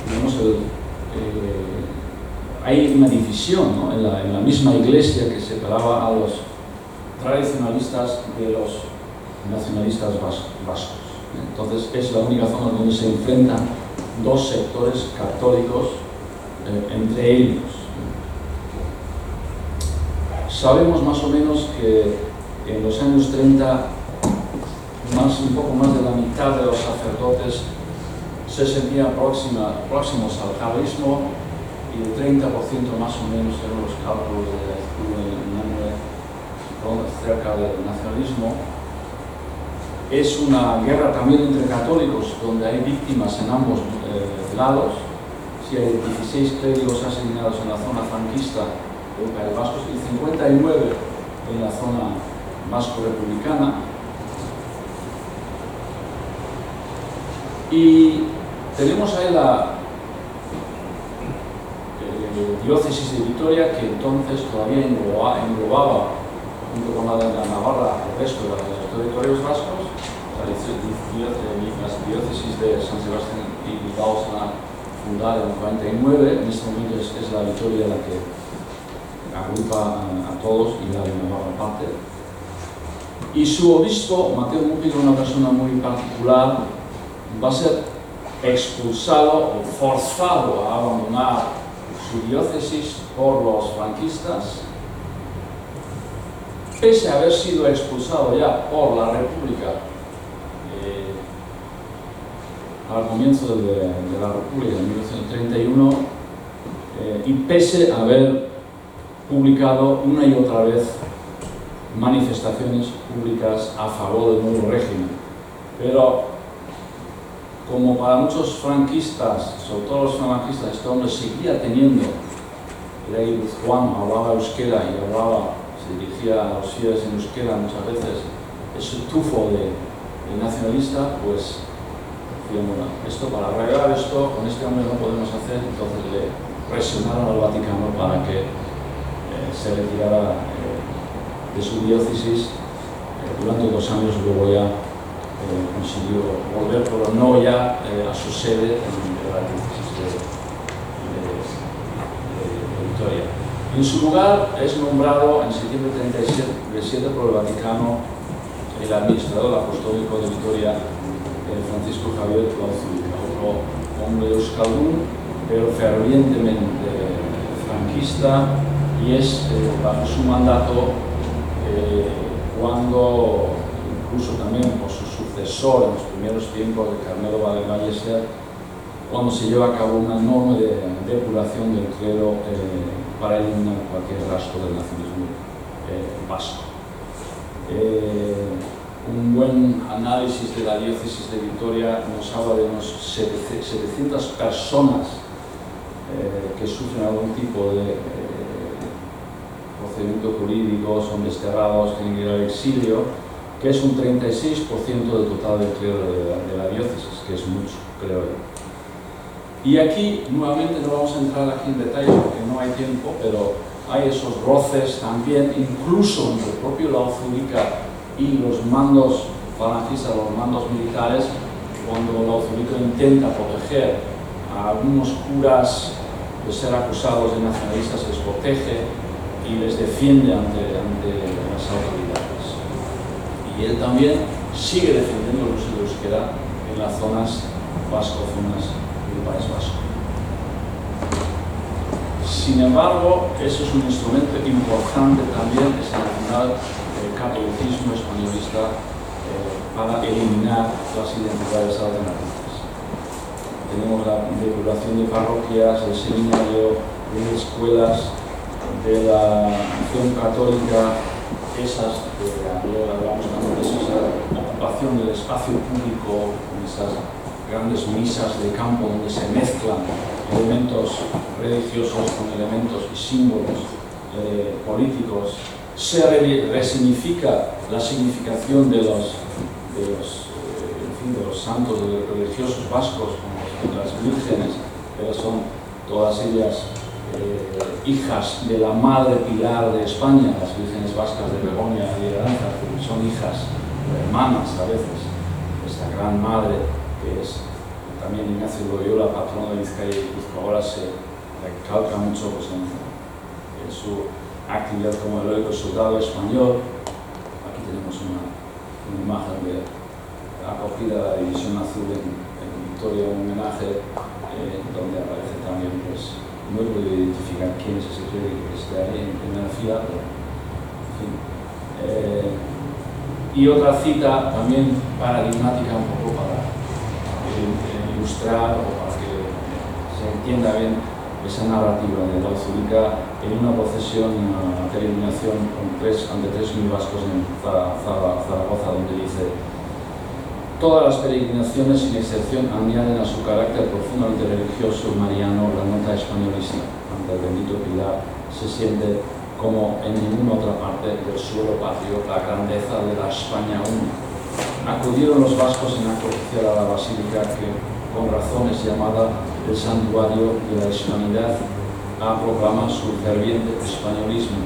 digamos, hay una división, ¿no? en la misma Iglesia que separaba a los tradicionalistas de los nacionalistas vascos. Entonces es la única zona donde se enfrentan dos sectores católicos entre ellos. Sabemos más o menos que en los años 30 un poco más de la mitad de los sacerdotes se sentían próximos al carlismo y el 30% más o menos eran los cálculos de cerca del nacionalismo. Es una guerra también entre católicos donde hay víctimas en ambos lados. Si hay 16 clérigos asesinados en la zona franquista del País Vasco y 59 en la zona vasco-republicana. Y tenemos ahí la diócesis de Vitoria, que entonces todavía englobaba, junto con la de la Navarra, el resto de los territorios vascos. Las diócesis de San Sebastián y Bilbao se van a fundar en el 49, en este momento es la Vitoria la que agrupa a todos y la de Navarra aparte. Y su obispo, Mateo Mújica, una persona muy particular, va a ser expulsado o forzado a abandonar su diócesis por los franquistas, pese a haber sido expulsado ya por la República al comienzo de la República en 1931, y pese a haber publicado una y otra vez manifestaciones públicas a favor del nuevo régimen. Pero como para muchos franquistas, sobre todo los franquistas, este hombre seguía teniendo, era guipuzcoano, hablaba euskera y se dirigía a los fieles en euskera muchas veces, ese tufo de nacionalista, pues decían, bueno, esto para arreglar esto, con este hombre no podemos hacer, entonces le presionaron al Vaticano para que se retirara de su diócesis durante 2 años, luego ya consiguió volver, pero no ya a su sede en la diócesis de Vitoria. En su lugar es nombrado en septiembre de 1937 por el Vaticano el administrador apostólico de Vitoria, Francisco Javier Lauzurica, otro hombre euskaldun, pero fervientemente franquista, y es bajo su mandato cuando, incluso también por su sucesor en los primeros tiempos de Carmelo Ballester, cuando se lleva a cabo una enorme depuración del clero para eliminar cualquier rastro del nacionalismo vasco. Un buen análisis de la diócesis de Vitoria nos habla de unos 700 personas que sufren algún tipo de procedimiento jurídico, son desterrados, tienen que ir al exilio, que es un 36% del total del clero de la diócesis, que es mucho, creo yo. Y aquí, nuevamente, no vamos a entrar aquí en detalle porque no hay tiempo, pero hay esos roces también, incluso entre el propio Lauzurica y los mandos falangistas, los mandos militares, cuando Lauzurica intenta proteger a algunos curas de ser acusados de nacionalistas, les protege y les defiende ante las autoridades. Y él también sigue defendiendo el uso de euskera en las zonas vascofonas del País Vasco. Sin embargo, eso es un instrumento importante también, es al final el catolicismo españolista para eliminar las identidades alternativas. Tenemos la depuración de parroquias, el seminario, de escuelas, de la acción católica, esas hablamos también de esa ocupación del espacio público, esas grandes misas de campo donde se mezclan elementos religiosos con elementos y símbolos políticos. Se resignifica la significación de los santos religiosos vascos, como las vírgenes, pero son todas ellas hijas de la madre pilar de España, las vírgenes vascas de Begoña y de Aranza, que son hijas hermanas a veces, esta gran madre que es también Ignacio Loyola, patrono de Vizcaya y Guipúzcoa. Ahora se recalca mucho pues, en su actividad como heroico soldado español. Aquí tenemos una imagen de acogida de la División Azul en Vitoria, un homenaje donde aparece también, pues, no he podido identificar quién es ese clérigo que está ahí en primera fila, pero en fin. Y otra cita también paradigmática un poco para ilustrar o para que se entienda bien esa narrativa de Lauzurica en una procesión, una peregrinación ante 3.000 vascos en Zaragoza, donde dice: todas las peregrinaciones sin excepción añaden a su carácter profundamente religioso y mariano la nota españolista. Ante el bendito Pilar se siente, como en ninguna otra parte del suelo patrio, la grandeza de la España única. Acudieron los vascos en acto oficial a la basílica que, con razón, es llamada el santuario de la hispanidad, a proclamar su ferviente españolismo.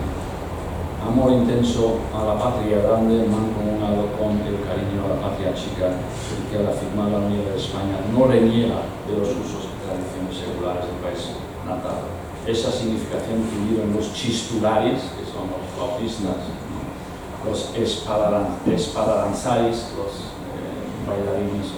Amor intenso a la patria grande, mancomunado con el cariño a la patria chica, y que al afirmar la unidad de España no reniega de los usos y tradiciones seculares del país natal. Esa significación que vieron los chistularis, que son los flautistas, los espadadanzaris, los bailarines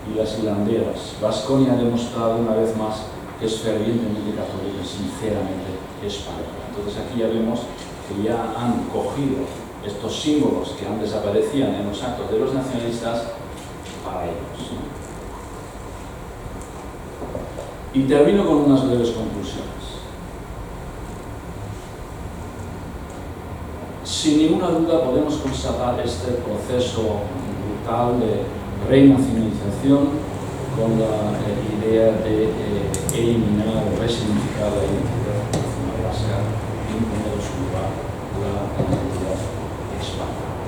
y las hilanderas. Vasconia ha demostrado una vez más que es fervientemente católica y sinceramente española. Entonces aquí ya vemos que ya han cogido estos símbolos que antes aparecían en los actos de los nacionalistas para ellos, ¿no? Y termino con unas breves conclusiones. Sin ninguna duda podemos constatar este proceso brutal de renacionalización con la idea de eliminar o resignificar la identidad nacional vasca y imponer su lugar la identidad española.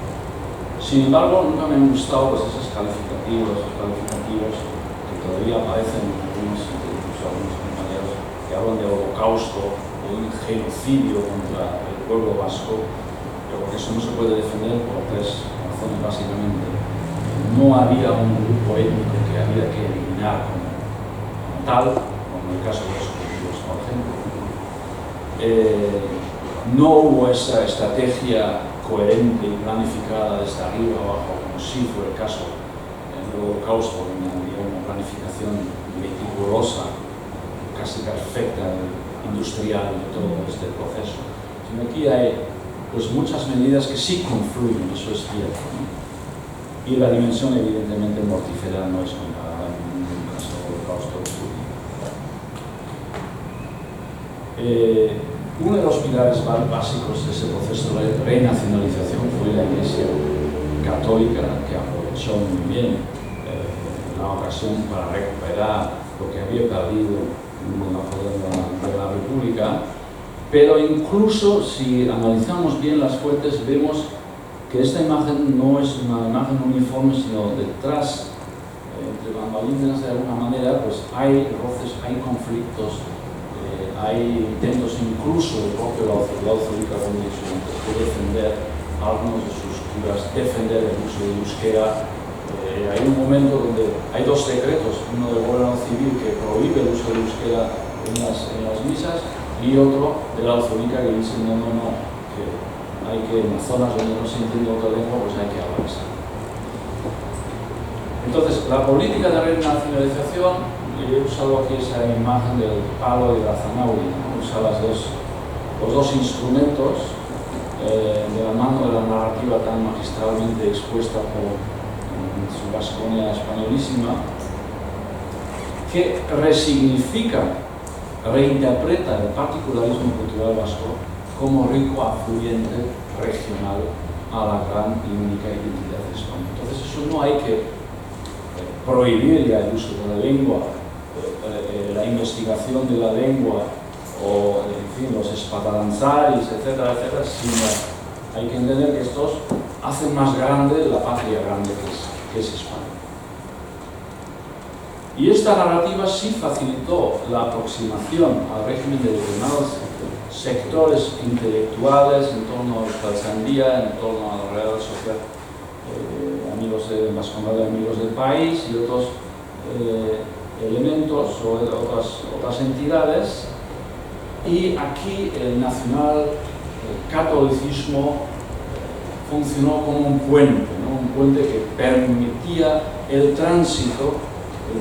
Sin embargo, nunca me han gustado pues, esos calificativos que todavía aparecen en incluso algunos compañeros que hablan de holocausto o de un genocidio contra el pueblo vasco, pero eso no se puede defender por tres razones básicamente. No había un grupo étnico que había que eliminar como tal, como en el caso de los judíos, por ejemplo. No hubo esa estrategia coherente y planificada desde arriba abajo, como sí fue el caso en el Holocausto, donde había una planificación meticulosa, casi perfecta, industrial de todo este proceso. Sino aquí hay pues, muchas medidas que sí confluyen, eso es cierto, ¿no? Y la dimensión evidentemente mortífera no es comparada en ningún caso del Holocausto judío. Uno de los pilares básicos de ese proceso de renacionalización fue la Iglesia Católica, que aprovechó muy bien la ocasión para recuperar lo que había perdido en el poder de la República. Pero incluso si analizamos bien las fuentes, vemos que esta imagen no es una imagen uniforme, sino detrás, entre bambalinas de alguna manera, pues hay roces, hay conflictos, hay intentos incluso del propio Lauzolika de defender a algunos de sus curas, defender el uso del euskera. Hay un momento donde hay dos decretos, uno del gobierno civil que prohíbe el uso del euskera en las misas y otro de Lauzolika que dice no, que hay que, en las zonas donde no se entiende otra lengua, pues hay que hablarse. Entonces, la política de renacionalización, he usado aquí esa imagen del palo y de la zanahoria, ¿no? Usa los dos instrumentos de la mano de la narrativa tan magistralmente expuesta por su Vasconia españolísima, que resignifica, reinterpreta el particularismo cultural vasco como rico afluente regional a la gran y única identidad española. Entonces eso no hay que prohibir ya el uso de la lengua, la investigación de la lengua o, en fin, los espadalanzaris, etcétera, etcétera, sino hay que entender que estos hacen más grande la patria grande que es España. Y esta narrativa sí facilitó la aproximación al régimen de determinados sectores intelectuales en torno a la Sandía, en torno a la Real Sociedad Amigos de Vasconada, Amigos del País y otros elementos o otras entidades. Y aquí el nacional catolicismo funcionó como un puente, ¿no? Un puente que permitía el tránsito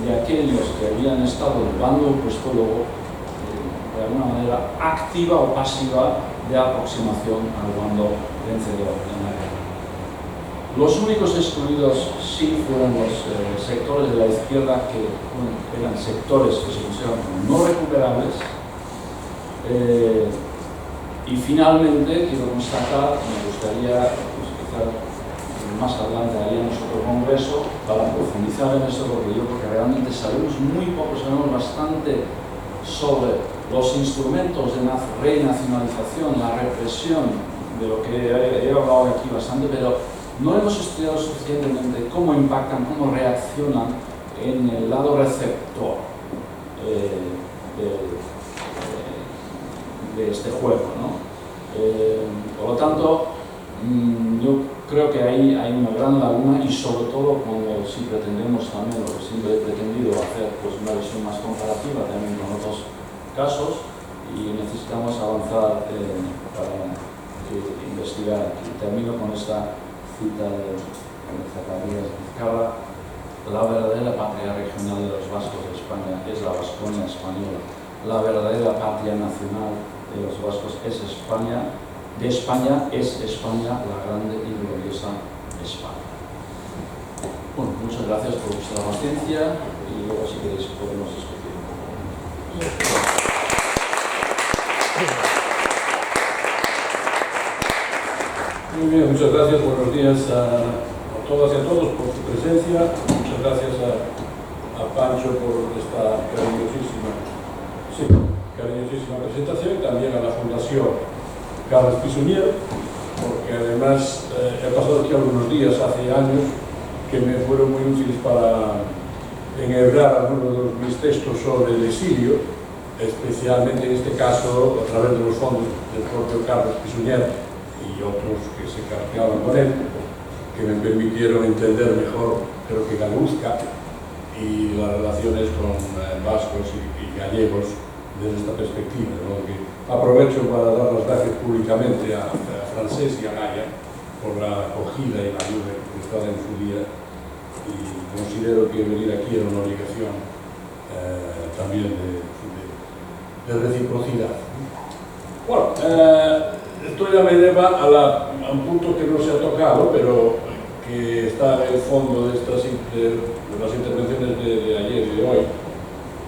de aquellos que habían estado en el bando opuesto luego de alguna manera activa o pasiva de aproximación al bando vencedor en la guerra. Los únicos excluidos sí fueron los sectores de la izquierda que eran sectores que se consideraban no recuperables. Y finalmente quiero constatar, me gustaría pues, quizás más adelante haríamos otro congreso para profundizar en esto, porque yo creo que realmente sabemos muy poco, sabemos bastante sobre los instrumentos de renacionalización, la represión, de lo que he hablado aquí bastante, pero no hemos estudiado suficientemente cómo impactan, cómo reaccionan en el lado receptor de este juego, ¿no? Por lo tanto, yo creo que ahí hay una gran laguna, y sobre todo cuando sí pretendemos también, lo que siempre he pretendido hacer, pues una visión más comparativa también con otros casos, y necesitamos avanzar para investigar. Y termino con esta cita de Zacarías Vizcarra: la verdadera patria regional de los vascos de España es la Vasconia española. la verdadera patria nacional de los vascos es España, de España es España, la grande y gloriosa España. Bueno, muchas gracias por vuestra paciencia y luego si queréis podemos discutir un poco. Muy bien, muchas gracias, buenos días a todas y a todos por su presencia, muchas gracias a Pancho por esta cariñosísima presentación y también a la Fundación Carles Pisunier, porque además he pasado aquí algunos días, hace años, que me fueron muy útiles para enhebrar algunos de mis textos sobre el exilio, especialmente en este caso a través de los fondos del propio Carles Pisunier y otros que se cargaban con él, que me permitieron entender mejor, creo que Galuzca y las relaciones con vascos y gallegos desde esta perspectiva, ¿no? Que aprovecho para dar las gracias públicamente a Francés y a Gaia por la acogida y la ayuda que estaba en su día, y considero que venir aquí era una obligación también de reciprocidad. Bueno, esto ya me lleva a un punto que no se ha tocado, pero que está en el fondo de las intervenciones de ayer y de hoy,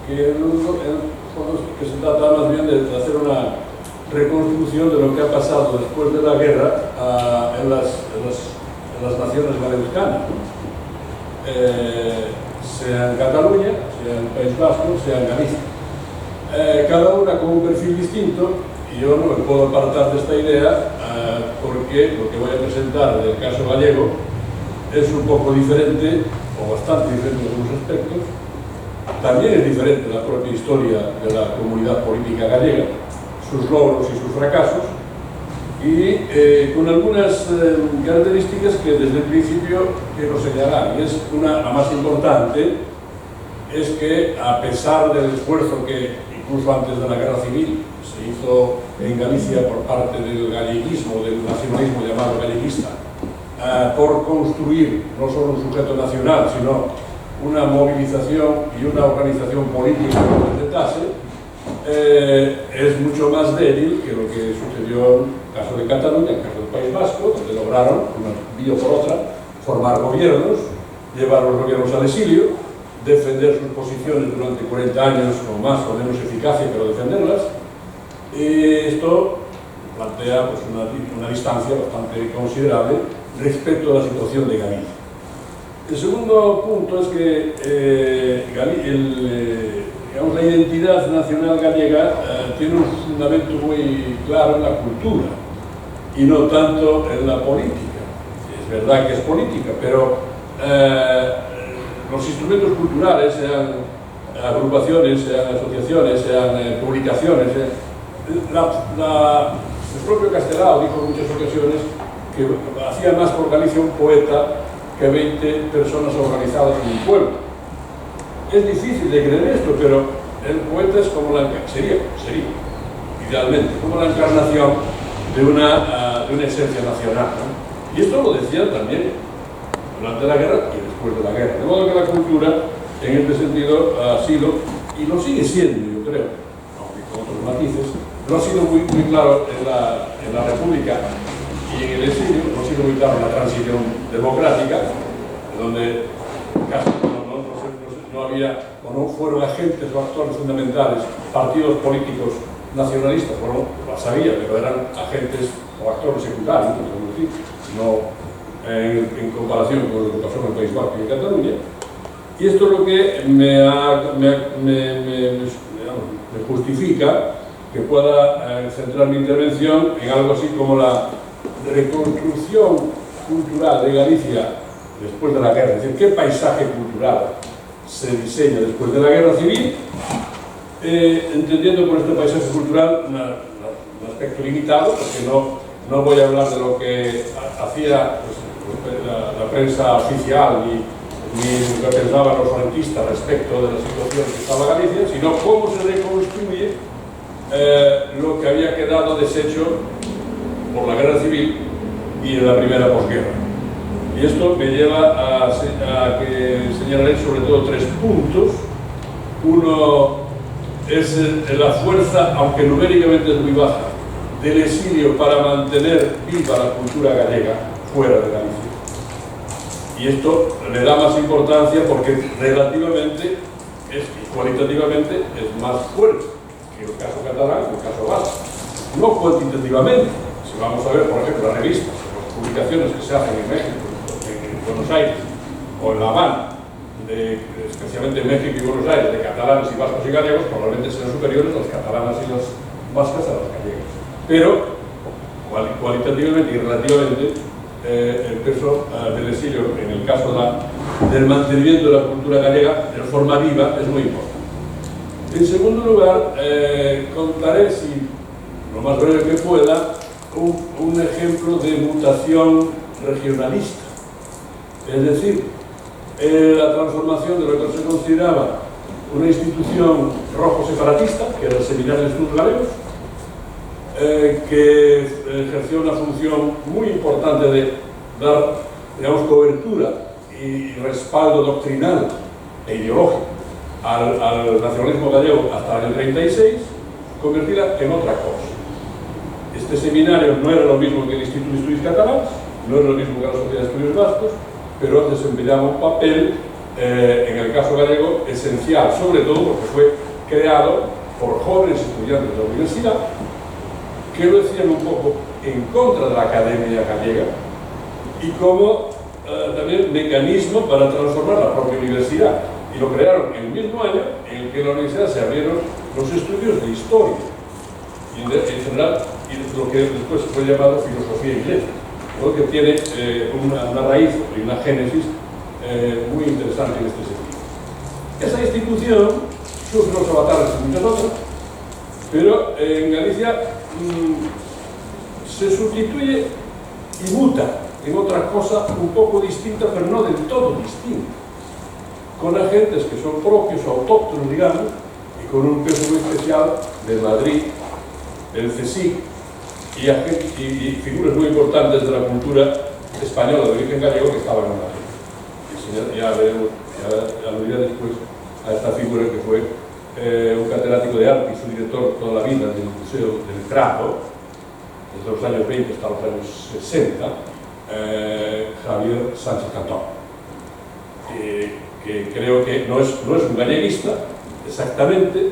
que se trata más bien de hacer una reconstrucción de lo que ha pasado después de la guerra en las naciones valencianas, sea en Cataluña, sea en el País Vasco, sea en Galicia. Cada una con un perfil distinto, y yo no me puedo apartar de esta idea porque lo que voy a presentar del caso gallego es un poco diferente, o bastante diferente en algunos aspectos. También es diferente la propia historia de la comunidad política gallega, sus logros y sus fracasos, y con algunas características que desde el principio quiero señalar. Y la más importante es que, a pesar del esfuerzo que incluso antes de la guerra civil se hizo en Galicia por parte del galleguismo, del nacionalismo llamado galleguista, por construir no solo un sujeto nacional, sino una movilización y una organización política que lo representase, es mucho más débil que lo que sucedió en el caso de Cataluña, en el caso del País Vasco, donde lograron, una vía por otra, formar gobiernos, llevar los gobiernos al exilio, defender sus posiciones durante 40 años con más o menos eficacia, pero defenderlas. Esto plantea pues, una distancia bastante considerable respecto a la situación de Galicia. El segundo punto es que digamos, la identidad nacional gallega tiene un fundamento muy claro en la cultura y no tanto en la política. Es verdad que es política, pero los instrumentos culturales, sean agrupaciones, sean asociaciones, sean publicaciones, el propio Castelao dijo en muchas ocasiones que hacía más por Galicia un poeta que 20 personas organizadas en un pueblo. Es difícil de creer esto, pero el poeta es como sería, idealmente, como la encarnación de una esencia nacional, ¿no? Y esto lo decían también durante la guerra y después de la guerra. De modo que la cultura, en este sentido, ha sido, y lo sigue siendo, yo creo, aunque con otros matices, no ha sido muy claro en la República y en el exilio, no ha sido muy claro en la transición democrática, donde casi no había o no fueron agentes o actores fundamentales partidos políticos nacionalistas, bueno, las había, pero eran agentes o actores secundarios, no en comparación con lo que pasó en el País Vasco y en Cataluña. Y esto es lo que me justifica que pueda centrar mi intervención en algo así como la reconstrucción cultural de Galicia después de la guerra, es decir, qué paisaje cultural se diseña después de la guerra civil, entendiendo por este paisaje cultural un aspecto limitado, porque no voy a hablar de lo que hacía pues, la prensa oficial ni lo que pensaban los franquistas respecto de la situación que estaba Galicia, sino cómo se reconstruye lo que había quedado deshecho por la guerra civil y en la primera posguerra. Y esto me lleva a que señalaré sobre todo 3 puntos. Uno es la fuerza, aunque numéricamente es muy baja, del exilio para mantener viva la cultura gallega fuera de Galicia. Y esto le da más importancia porque relativamente y cualitativamente es más fuerte que el caso catalán que el caso vasco. No cuantitativamente. Si vamos a ver, por ejemplo, las revistas, las publicaciones que se hacen en México, en Buenos Aires o en La Habana, especialmente en México y Buenos Aires, de catalanes y vascos y gallegos, probablemente sean superiores las catalanas y las vascas a las gallegas. Pero, cualitativamente y relativamente, el peso del exilio, en el caso del mantenimiento de la cultura gallega de forma viva, es muy importante. En segundo lugar, contaré, si lo más breve que pueda, un ejemplo de mutación regionalista. Es decir, la transformación de lo que se consideraba una institución rojo-separatista, que era el Seminario de Estudios Galegos, que ejerció una función muy importante de dar, digamos, cobertura y respaldo doctrinal e ideológico al nacionalismo gallego hasta el año 36, convertida en otra cosa. Este seminario no era lo mismo que el Instituto de Estudios Catalans, no era lo mismo que la Sociedad de Estudios Vascos, pero desempeñaba un papel, en el caso gallego, esencial, sobre todo porque fue creado por jóvenes estudiantes de la universidad que lo decían un poco en contra de la academia gallega y como también mecanismo para transformar la propia universidad. Y lo crearon el mismo año en el que en la universidad se abrieron los estudios de historia y en general y lo que después fue llamado filosofía y letras, ¿no? Que tiene una raíz y una génesis muy interesante en este sentido. Esa institución sufre los avatares y muchas otras, pero en Galicia se sustituye y muta en otra cosa un poco distinta, pero no del todo distinta, con agentes que son propios, autóctonos, digamos, y con un peso muy especial de Madrid, del CSIC, y figuras muy importantes de la cultura española de origen gallego que estaban en Madrid. Ya veremos, ya lo diré después, a esta figura que fue un catedrático de arte y su director toda la vida del Museo del Prado, desde los años 20 hasta los años 60, Javier Sánchez Cantón, que creo que no es un galleguista exactamente,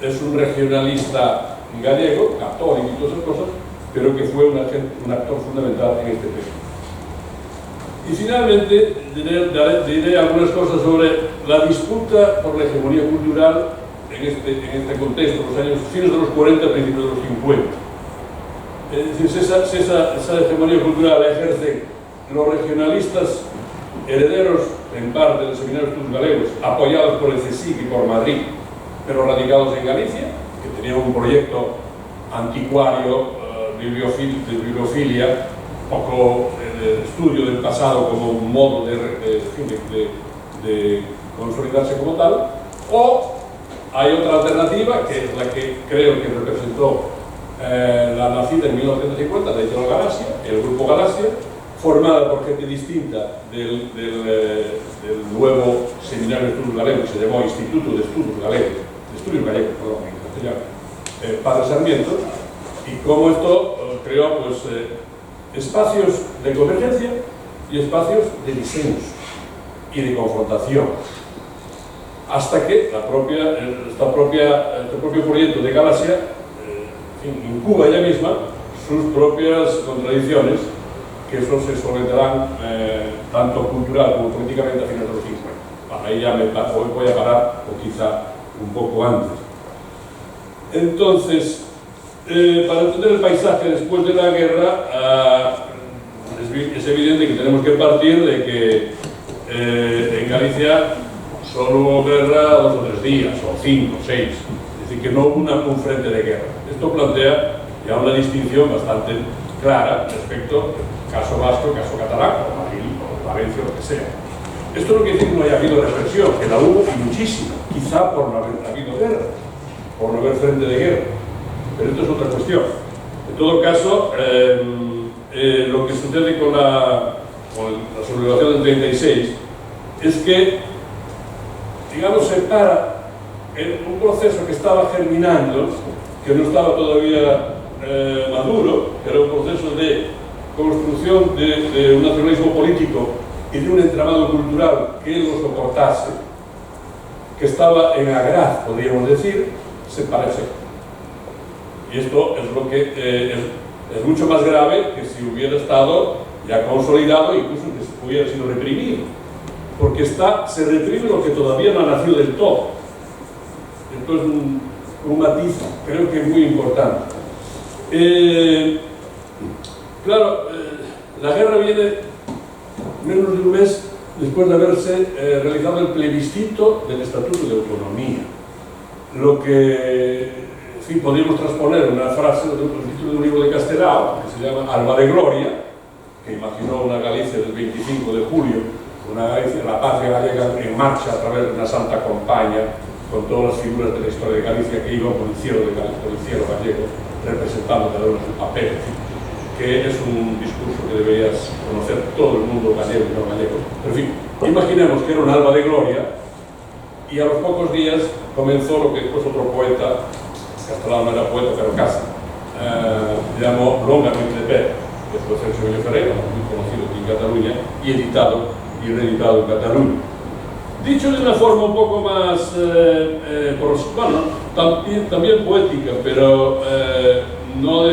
es un regionalista gallego, católico y todas esas cosas, pero que fue un actor fundamental en este tema. Y finalmente diré algunas cosas sobre la disputa por la hegemonía cultural en este contexto, los años fines de los 40, principios de los 50. Es decir, esa hegemonía cultural la ejercen los regionalistas herederos en parte del Seminario de Estudios Galegos, apoyados por el CSIC y por Madrid, pero radicados en Galicia, que tenían un proyecto anticuario, de bibliofilia, poco estudio del pasado como un modo de consolidarse como tal, o hay otra alternativa, que es la que creo que representó la nacida en 1950, la editorial Galaxia, el grupo Galaxia, formada por gente distinta del nuevo Seminario de Estudios Galegos, que se llamó Instituto de Estudios Galegos, en castellano, Padre Sarmiento, y cómo esto creó pues, espacios de convergencia y espacios de disenso y de confrontación, hasta que este propio proyecto de Galaxia incuba ella misma sus propias contradicciones, que eso se solventarán tanto cultural como políticamente a finales de los 50. Ahí ya voy a parar, o quizá un poco antes. Entonces, para entender el paisaje después de la guerra, es evidente que tenemos que partir de que en Galicia solo hubo guerra 2 o 3 días, o 5 o 6, es decir, que no hubo un frente de guerra. Esto plantea ya una distinción bastante clara respecto al caso vasco, caso catalán, o Madrid, o Valencia, o lo que sea. Esto no quiere decir que no haya habido represión, que la hubo y muchísima, quizá por no haber habido guerra, por no haber frente de guerra. Pero esto es otra cuestión. En todo caso, lo que sucede con la sublevación del 36 es que, digamos, separa un proceso que estaba germinando, que no estaba todavía maduro, que era un proceso de construcción de un nacionalismo político y de un entramado cultural que lo soportase, que estaba en agraz, podríamos decir, se parece. Y esto es lo que es mucho más grave que si hubiera estado ya consolidado, incluso que hubiera sido reprimido, porque se reprime lo que todavía no ha nacido del todo. Esto es un matiz, creo que muy importante. Claro, la guerra viene menos de un mes después de haberse realizado el plebiscito del Estatuto de Autonomía. Lo que, en fin, podríamos transponer una frase del título de un libro de Castelao, que se llama Alba de Gloria, que imaginó una Galicia del 25 de julio, una Galicia, la patria gallega en marcha a través de una santa compañía, con todas las figuras de la historia de Galicia que iban por el cielo gallego, representando cada uno su papel, que es un discurso que deberías conocer todo el mundo gallego y no gallego. Pero en fin, imaginemos que era un alba de gloria, y a los pocos días comenzó lo que después otro poeta, Castelao no era poeta, pero casi, llamó Longamente de Pé, que es José Sevilla Ferreira, muy conocido aquí en Cataluña, y editado y reeditado en Cataluña. Dicho de una forma un poco más, bueno, también poética, pero no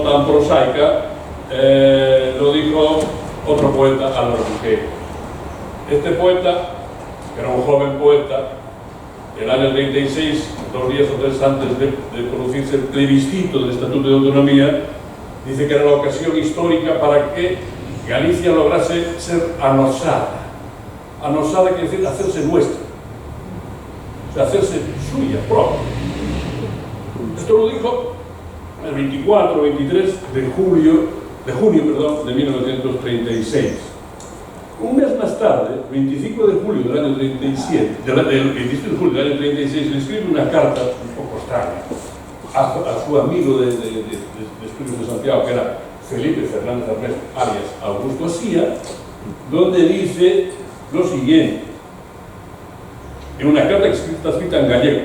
tan prosaica, lo dijo otro poeta, Álvaro Cunqueiro. Este poeta, que era un joven poeta, el año 36, 2 días o 3 antes de producirse el plebiscito del Estatuto de Autonomía, dice que era la ocasión histórica para que Galicia lograse ser anosada. Anosada quiere decir hacerse nuestra, o sea, hacerse suya, propia. Esto lo dijo el 24 o 23 de junio de 1936. Un mes más tarde, 25 de julio del año 37, del 25 de julio del año 36, le escribe una carta un poco extraña a su amigo de estudios de Santiago, que era Felipe Fernández Arnés alias Augusto Asía, donde dice lo siguiente, en una carta que está escrita en gallego: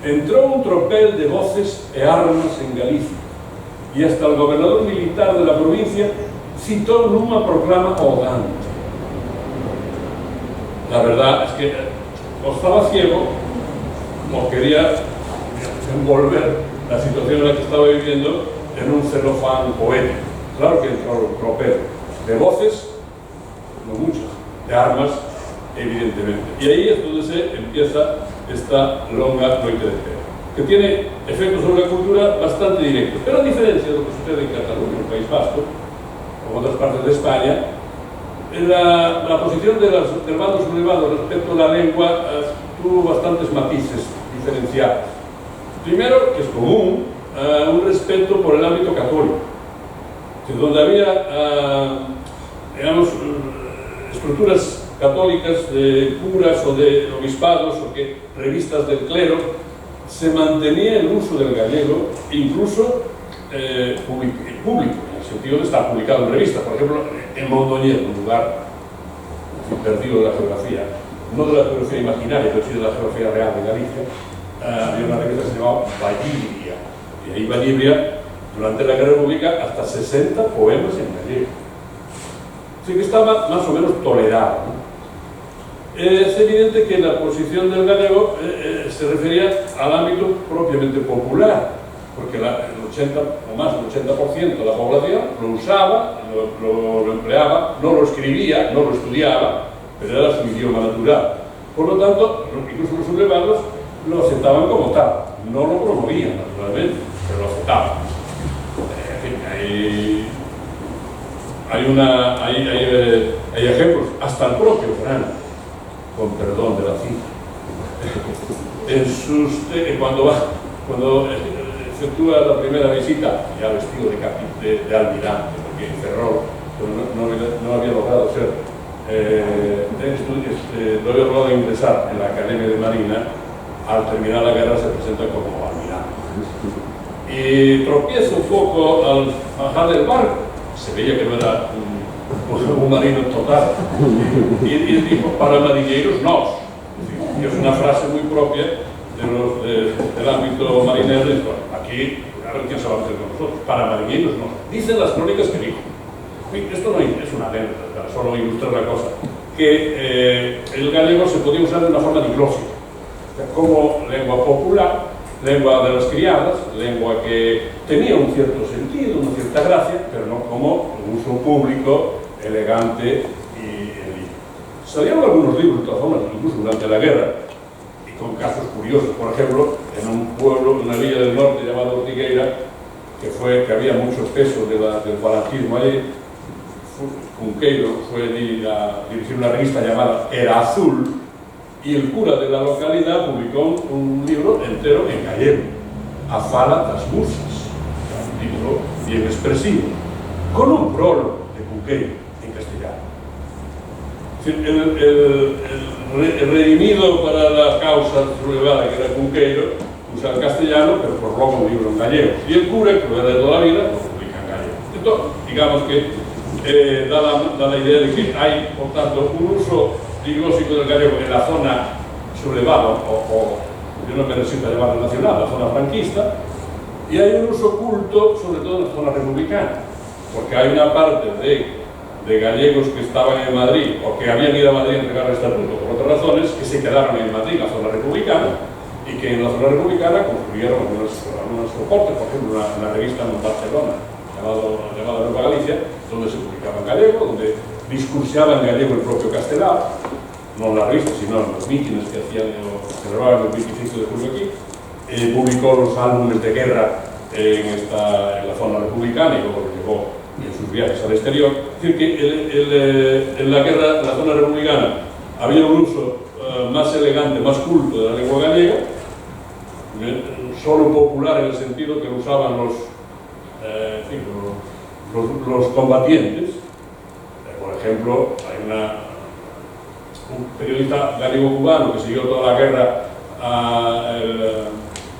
entró un tropel de voces e armas en Galicia, y hasta el gobernador militar de la provincia citó nunha proclama ao Dante. La verdad es que o estaba ciego o quería envolver la situación en la que estaba viviendo en un celofán poético. Claro que entró un tropel de voces, no muchas, de armas, evidentemente. Y ahí es donde se empieza esta longa noite de pena, que tiene efectos sobre la cultura bastante directos. Pero a diferencia de lo que sucede en Cataluña, en el País Vasco, o en otras partes de España, la posición del bando sublevado respecto a la lengua tuvo bastantes matices diferenciados. Primero, que es común, un respeto por el ámbito católico, donde había, digamos, estructuras católicas de curas o de obispados o que revistas del clero, se mantenía el uso del gallego, incluso público, en el sentido de estar publicado en revistas. Por ejemplo, en Mondoñedo, un lugar perdido de la geografía, no de la geografía imaginaria, pero sí de la geografía real de Galicia, había una revista que se llamaba Vallibria, y ahí Vallibria, durante la Guerra Pública, hasta 60 poemas en gallego. Así que estaba más o menos tolerado, ¿no? Es evidente que la posición del gallego se refería al ámbito propiamente popular, porque el 80 o más del 80% de la población lo usaba, lo empleaba, no lo escribía, no lo estudiaba, pero era su idioma natural. Por lo tanto, incluso los sublevados lo aceptaban como tal, no lo promovían naturalmente, pero lo aceptaban. Hay ejemplos, hasta el propio Franco, con perdón de la cita, cuando efectúa la primera visita, ya vestido de almirante, porque en Ferrol no había logrado no había logrado ingresar en la Academia de Marina. Al terminar la guerra se presenta como almirante. Y tropieza un poco al bajar del barco, se veía que no era un marino total, y dijo: para mariñeiros nós, Y es una frase muy propia del ámbito marinero. Aquí, claro, ¿quién se va a meter con nosotros? Para marineros no. Dicen las crónicas que dijo. Esto no es una anécdota, solo ilustrar la cosa. Que el gallego se podía usar de una forma diglósica, como lengua popular, lengua de las criadas, lengua que tenía un cierto sentido, una cierta gracia, pero no como un uso público, elegante y salieron algunos libros, de todas formas, incluso durante la guerra, y con casos curiosos. Por ejemplo, en un pueblo, en una villa del norte llamado Ortigueira, que había mucho peso del fanatismo allí, Cunqueiro fue a dirigir una revista llamada Era Azul, y el cura de la localidad publicó un libro entero en gallego, A Fala das Musas, un título bien expresivo, con un prólogo de Cunqueiro en castellano. El redimido para la causa sublevada, que era Cunqueiro, usa el castellano, pero por luego un libro en gallego. Y el cura, que lo era de toda la vida, lo publica en gallego. Entonces, digamos que da la idea de que hay, por tanto, un uso diglósico del gallego en la zona sublevada, o yo no me necesito llamarlo nacional, la zona franquista, y hay un uso oculto, sobre todo en la zona republicana, porque hay una parte de gallegos que estaban en Madrid, o que habían ido a Madrid a entregar el estatuto por otras razones, que se quedaron en Madrid, la zona republicana, y que en la zona republicana construyeron algunos soportes, por ejemplo, una revista en Barcelona, llamada Nueva Galicia, donde se publicaba en gallego, donde discurseaba en gallego el propio Castelao, no en la revista, sino en los mítines que celebraban el 25 de julio aquí. Publicó los álbumes de guerra en la zona republicana y luego lo llevó en sus viajes al exterior. Es decir, que en la guerra, en la zona republicana, había un uso más elegante, más culto de la lengua gallega, solo popular en el sentido que lo usaban los combatientes. Por ejemplo, hay un periodista gallego-cubano que siguió toda la guerra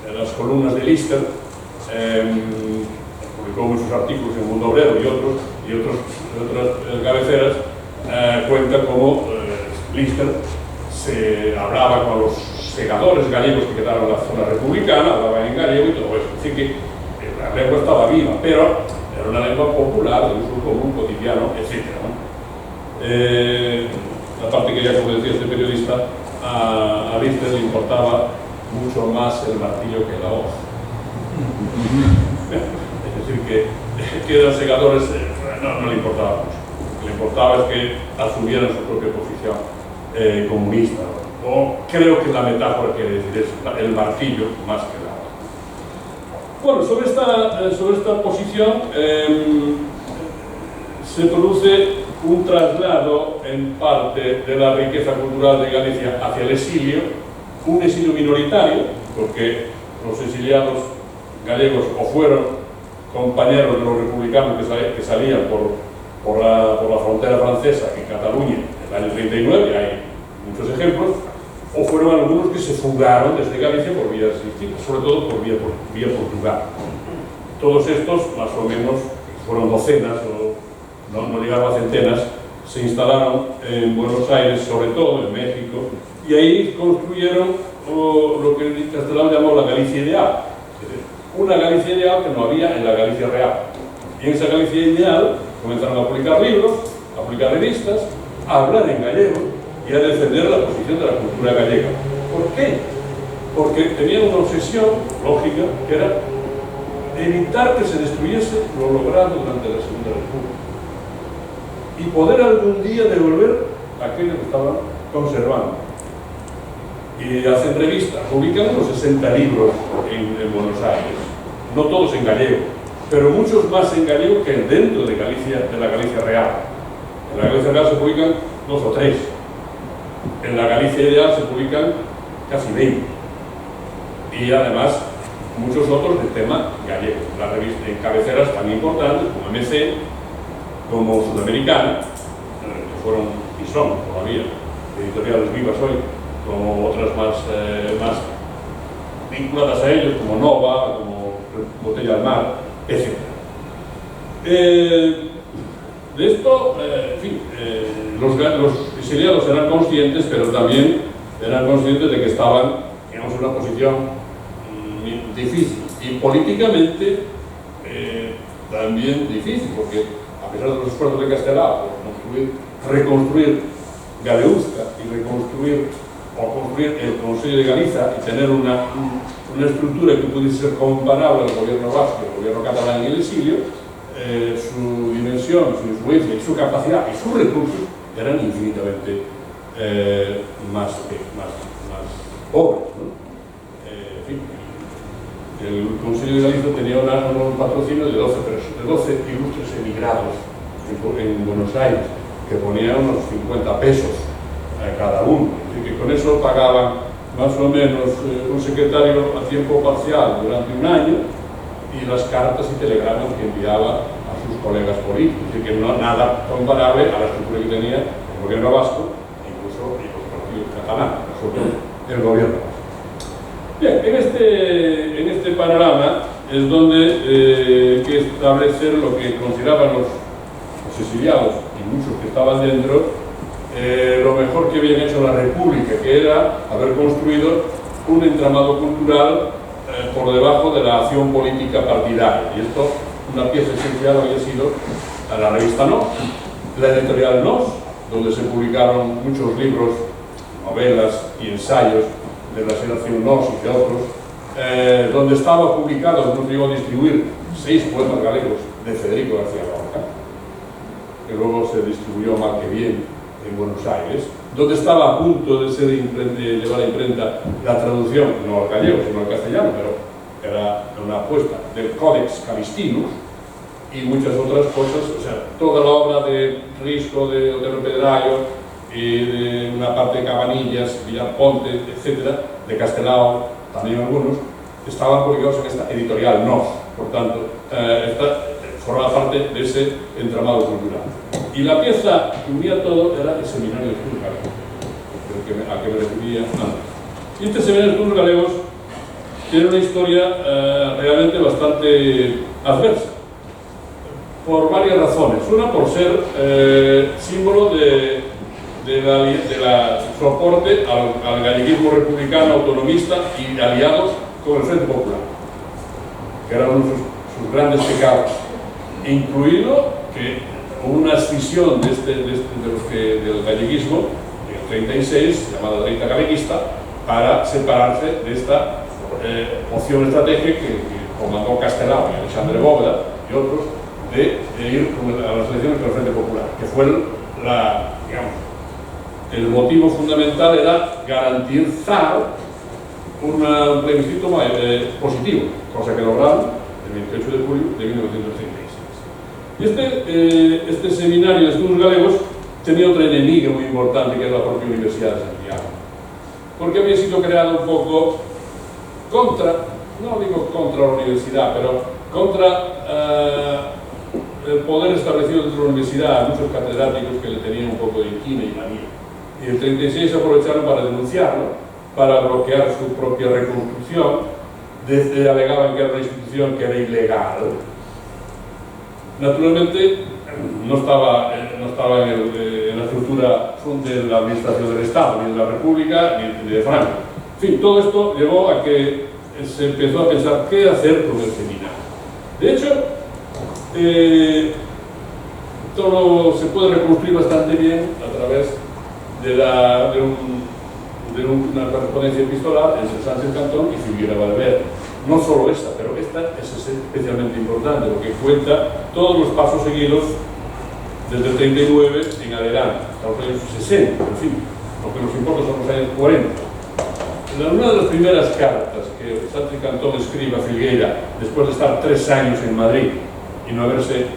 en las columnas de Lister, publicó muchos artículos en el Mundo Obrero y otras cabeceras, cuenta cómo Lister se hablaba con los segadores gallegos que quedaron en la zona republicana, hablaban en gallego y todo eso. Es decir, que la lengua estaba viva, pero era una lengua popular, de uso común, cotidiano, etc. Aparte que ya, como decía este periodista, a Lister le importaba mucho más el martillo que la hoz. Es decir, que los segadores no le importaba mucho. Lo que le importaba es que asumieran su propia posición comunista. O creo que la metáfora quiere decir eso, el martillo más que la hoz. Bueno, sobre esta posición se produce un traslado en parte de la riqueza cultural de Galicia hacia el exilio, un exilio minoritario, porque los exiliados gallegos o fueron compañeros de los republicanos que salían por la frontera francesa en Cataluña en el año 39, hay muchos ejemplos, o fueron algunos que se fugaron desde Galicia por vías distintas, sobre todo por vía Portugal. Todos estos, más o menos, fueron docenas, o no llegaron a centenas, se instalaron en Buenos Aires, sobre todo en México, y ahí construyeron lo que Castelao llamó la Galicia ideal, es decir, una Galicia ideal que no había en la Galicia real. Y en esa Galicia ideal comenzaron a publicar libros, a publicar revistas, a hablar en gallego y a defender la posición de la cultura gallega. ¿Por qué? Porque tenían una obsesión lógica que era evitar que se destruyese lo logrado durante la Segunda República y poder algún día devolver aquello que estaban conservando. Y hacen revistas, publican unos 60 libros en Buenos Aires, no todos en gallego, pero muchos más en gallego que dentro de la Galicia real. En la Galicia real se publican 2 o 3, en la Galicia ideal se publican casi 20, y además muchos otros de tema gallego. Las revistas en cabeceras tan importantes como MC, como Sudamericana, que fueron y son todavía editoriales vivas hoy, como otras más vinculadas a ellos, como Nova, como Botella al Mar, etc. De esto, en fin, los exiliados eran conscientes, pero también eran conscientes de que estaban, digamos, en una posición difícil y políticamente también difícil, porque a pesar de los esfuerzos de Castelao por reconstruir Galeuzca y reconstruir o construir el Consejo de Galiza y tener una estructura que pudiese ser comparable al gobierno vasco y al gobierno catalán en el exilio, su dimensión, su influencia y su capacidad y sus recursos eran infinitamente más pobres, ¿no? En fin, el Consejo de Galiza tenía un patrocinio de 12 ilustres emigrados en Buenos Aires, que ponían unos 50 pesos a cada uno, y que con eso pagaban más o menos un secretario a tiempo parcial durante un año y las cartas y telegramas que enviaba a sus colegas políticos, es decir, que no nada comparable a la estructura que tenía el gobierno vasco, incluso los partidos catalanes, nosotros el gobierno vasco. Bien, en este panorama es donde hay que establecer lo que consideraban los exiliados y muchos que estaban dentro, lo mejor que habían hecho la República, que era haber construido un entramado cultural por debajo de la acción política partidaria. Y esto, una pieza esencial había sido la revista NOS, la editorial NOS, donde se publicaron muchos libros, novelas y ensayos de la generación NOS y de otros, donde estaba publicado, no llegó a distribuir 6 poemas galegos de Federico García Lorca, que luego se distribuyó mal que bien en Buenos Aires, donde estaba a punto de llevar a imprenta la traducción, no al gallego, sino al castellano, pero era una apuesta del Codex Calistinus y muchas otras cosas, o sea, toda la obra de Risco, de Otero Pedrayo, y de una parte de Cabanillas, Villar Ponte, etcétera, de Castelao, también algunos, estaban publicados en esta editorial NOS, por tanto, formaba parte de ese entramado cultural. Y la pieza que unía todo era el Seminario de Estudios Galegos, al que me refería antes. Y este Seminario de Estudios Galegos tiene una historia realmente bastante adversa, por varias razones. Una, por ser símbolo de soporte al galleguismo republicano autonomista y aliados con el Frente Popular, que era uno de sus grandes pecados, incluido que una escisión del galleguismo en el 36, llamada derecha galeguista, para separarse de esta opción estratégica que comandó Castelao y Alexandre Bóveda y otros, de ir a las elecciones con el Frente Popular, que fue el motivo fundamental era garantizar un plebiscito positivo, cosa que lograron el 28 de julio de 1936. Y este seminario de estudios galegos tenía otra enemiga muy importante, que era la propia Universidad de Santiago, porque había sido creado un poco no digo contra la universidad, pero contra el poder establecido dentro de la universidad, muchos catedráticos que le tenían un poco de inquina y manía. Y el 36 aprovecharon para denunciarlo, para bloquear su propia reconstrucción, alegaban que era una institución que era ilegal. Naturalmente, no estaba en la estructura de la administración del Estado, ni de la República, ni de Franco. En fin, todo esto llevó a que se empezó a pensar qué hacer con el seminario. De hecho, todo se puede reconstruir bastante bien a través de una correspondencia epistolar entre Sánchez Cantón y Figueira Valverde. No solo esta, pero esta es especialmente importante porque cuenta todos los pasos seguidos desde el 39 en adelante, hasta los años 60, en fin, lo que nos importa son los años 40. Una de las primeras cartas que Sánchez Cantón escribe a Figueira, después de estar 3 años en Madrid y no haberse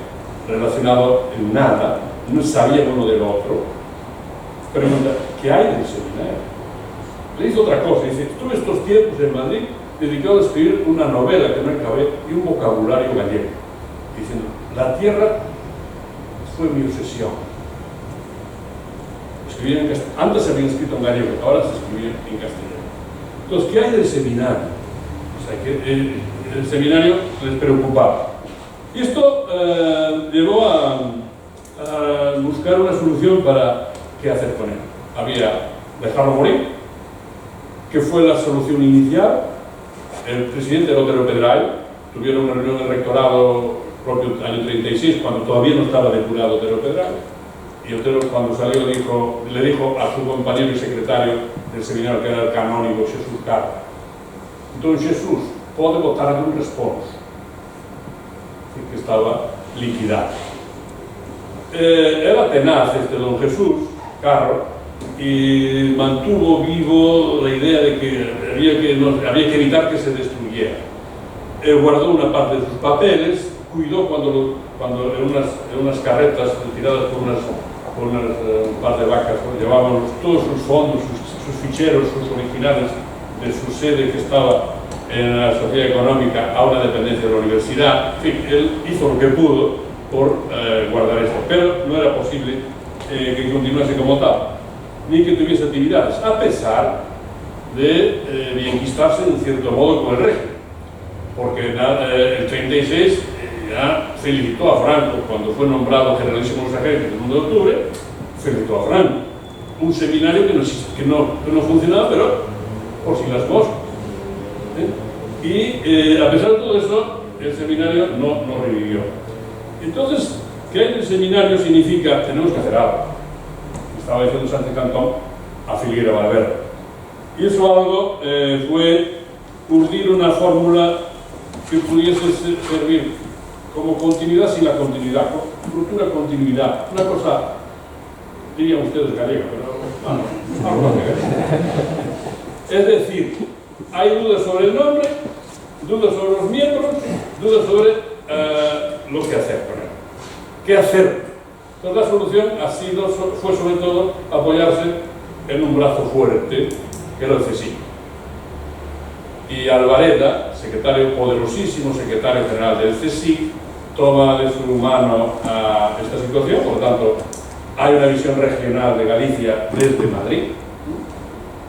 relacionado en nada, no sabían uno del otro, pregunta, ¿qué hay del seminario? Le hizo otra cosa, dice, estuve estos tiempos en Madrid dedicado a escribir una novela que no acabé y un vocabulario gallego, diciendo, la tierra fue mi obsesión. Escribían en castellano, antes habían escrito en gallego, ahora se escribían en castellano. Entonces, ¿qué hay del seminario? O sea, que el seminario les preocupaba. Y esto llevó a buscar una solución para qué hacer con él. Había dejarlo morir, que fue la solución inicial. El presidente era Otero Pedrayo, tuvieron una reunión del rectorado propio año 36, cuando todavía no estaba depurado Otero Pedrayo, y Otero, cuando salió, le dijo a su compañero y secretario del seminario, que era el canónigo Jesús Carlos: "Don Jesús, pode botar un responso", que estaba liquidado. Era tenaz don Jesús Carro, y mantuvo vivo la idea de que había que evitar que se destruyera. Guardó una parte de sus papeles, cuidó cuando en unas carretas tiradas por un par de vacas, ¿no?, llevaban todos sus fondos, sus ficheros, sus originales de su sede, que estaba en la Sociedad Económica, a una dependencia de la universidad. En fin, él hizo lo que pudo por guardar esto, pero no era posible que continuase como tal, ni que tuviese actividades, a pesar de bienquistarse en cierto modo con el régimen, porque el 36 ya felicitó a Franco cuando fue nombrado generalísimo de los ejércitos el 1 de octubre, felicitó a Franco. Un seminario que no funcionaba, pero por si las moscas. Y a pesar de todo eso, el seminario no revivió. Entonces, ¿qué hay en el seminario? Significa, tenemos que hacer algo. Estaba diciendo Sánchez Cantón a Filgueira Valverde. Y eso algo fue urdir una fórmula que pudiese servir como continuidad sin la continuidad, ruptura continuidad. Una cosa, dirían ustedes gallega, pero algo que ver. Es decir, hay dudas sobre el nombre, dudas sobre los miembros, dudas sobre lo que hacer con él. ¿Qué hacer? Entonces la solución fue sobre todo apoyarse en un brazo fuerte, que era el CSIC. Y Alvareda, poderosísimo secretario general del CSIC, toma de su mano a esta situación. Por lo tanto, hay una visión regional de Galicia desde Madrid,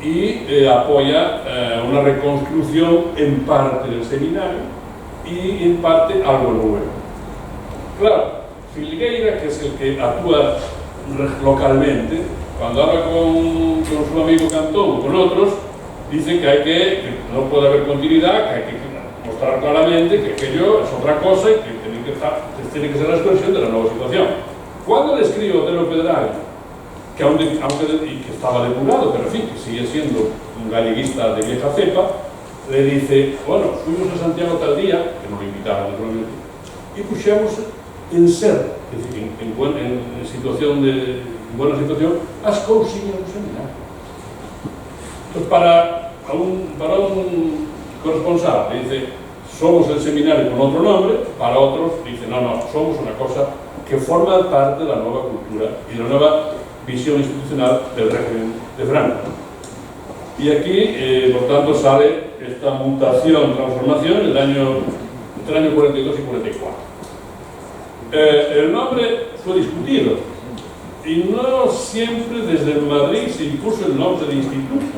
y apoya una reconstrucción en parte del seminario y en parte algo nuevo. Claro, Filgueira, que es el que actúa localmente, cuando habla con su amigo Cantón o con otros, dice que no puede haber continuidad, que hay que mostrar claramente que aquello es otra cosa y que tiene que ser la expresión de la nueva situación. Cuando le escribe Otero Pedrayo, que estaba depurado, pero en fin, que sigue siendo un galleguista de vieja cepa, le dice: bueno, fuimos a Santiago tal día, que nos lo invitaron naturalmente, y puxemos en ser, es decir, en buena situación, as cousiñas do seminario. Entonces, para un corresponsal, le dice: somos el seminario con otro nombre. Para otros, dice: no, somos una cosa que forma parte de la nueva cultura y de la nueva visión institucional del régimen de Franco. Y aquí, por tanto, sale esta mutación, transformación entre el año 42 y 44. El nombre fue discutido, y no siempre desde Madrid se impuso el nombre de instituto.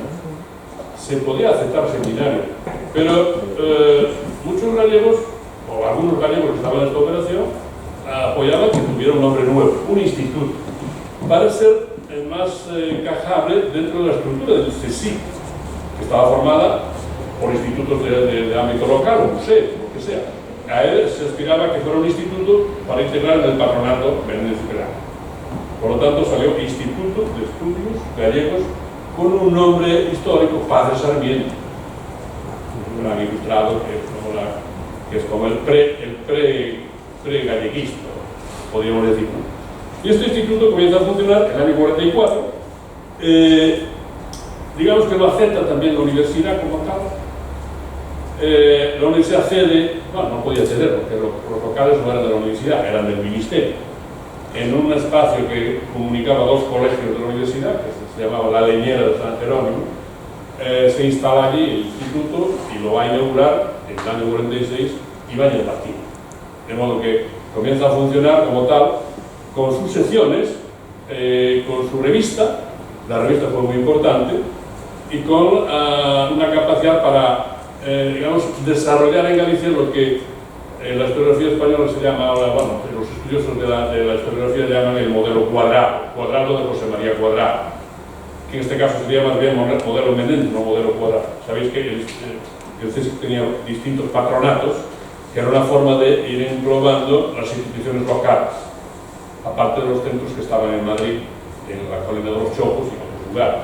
Se podía aceptar seminario, pero muchos gallegos, o algunos gallegos que estaban en esta operación, apoyaban que tuviera un nombre nuevo, un instituto, para ser más encajable dentro de la estructura del CSIC, que estaba formada por institutos de ámbito local, o museos, lo que sea. A él se aspiraba que fuera un instituto para integrar en el patronato Menéndez y Pelayo. Por lo tanto, salió Instituto de Estudios Gallegos, con un nombre histórico, Padre Sarmiento, un gran ilustrado, que es como el pre-galleguista, podríamos decir, ¿no? Y este instituto comienza a funcionar en el año 44. Digamos que lo acepta también la universidad como tal. La universidad cede, no podía ceder porque los locales no eran de la universidad, eran del ministerio. En un espacio que comunicaba dos colegios de la universidad, que se llamaba La Leñera de San Jerónimo, se instala allí el instituto y lo va a inaugurar en el año 46 Ibáñez Martínez. De modo que comienza a funcionar como tal, con sus secciones, con su revista. La revista fue muy importante, y con una capacidad para, digamos, desarrollar en Galicia lo que en la historiografía española se llama ahora, los estudiosos de la historiografía llaman el modelo cuadrado de José María Cuadrado, que en este caso sería más bien modelo Menéndez, no modelo cuadrado. Sabéis que el CSIC tenía distintos patronatos, que era una forma de ir englobando las instituciones locales, aparte de los centros que estaban en Madrid, en la colina de los Chopos y en otros lugares.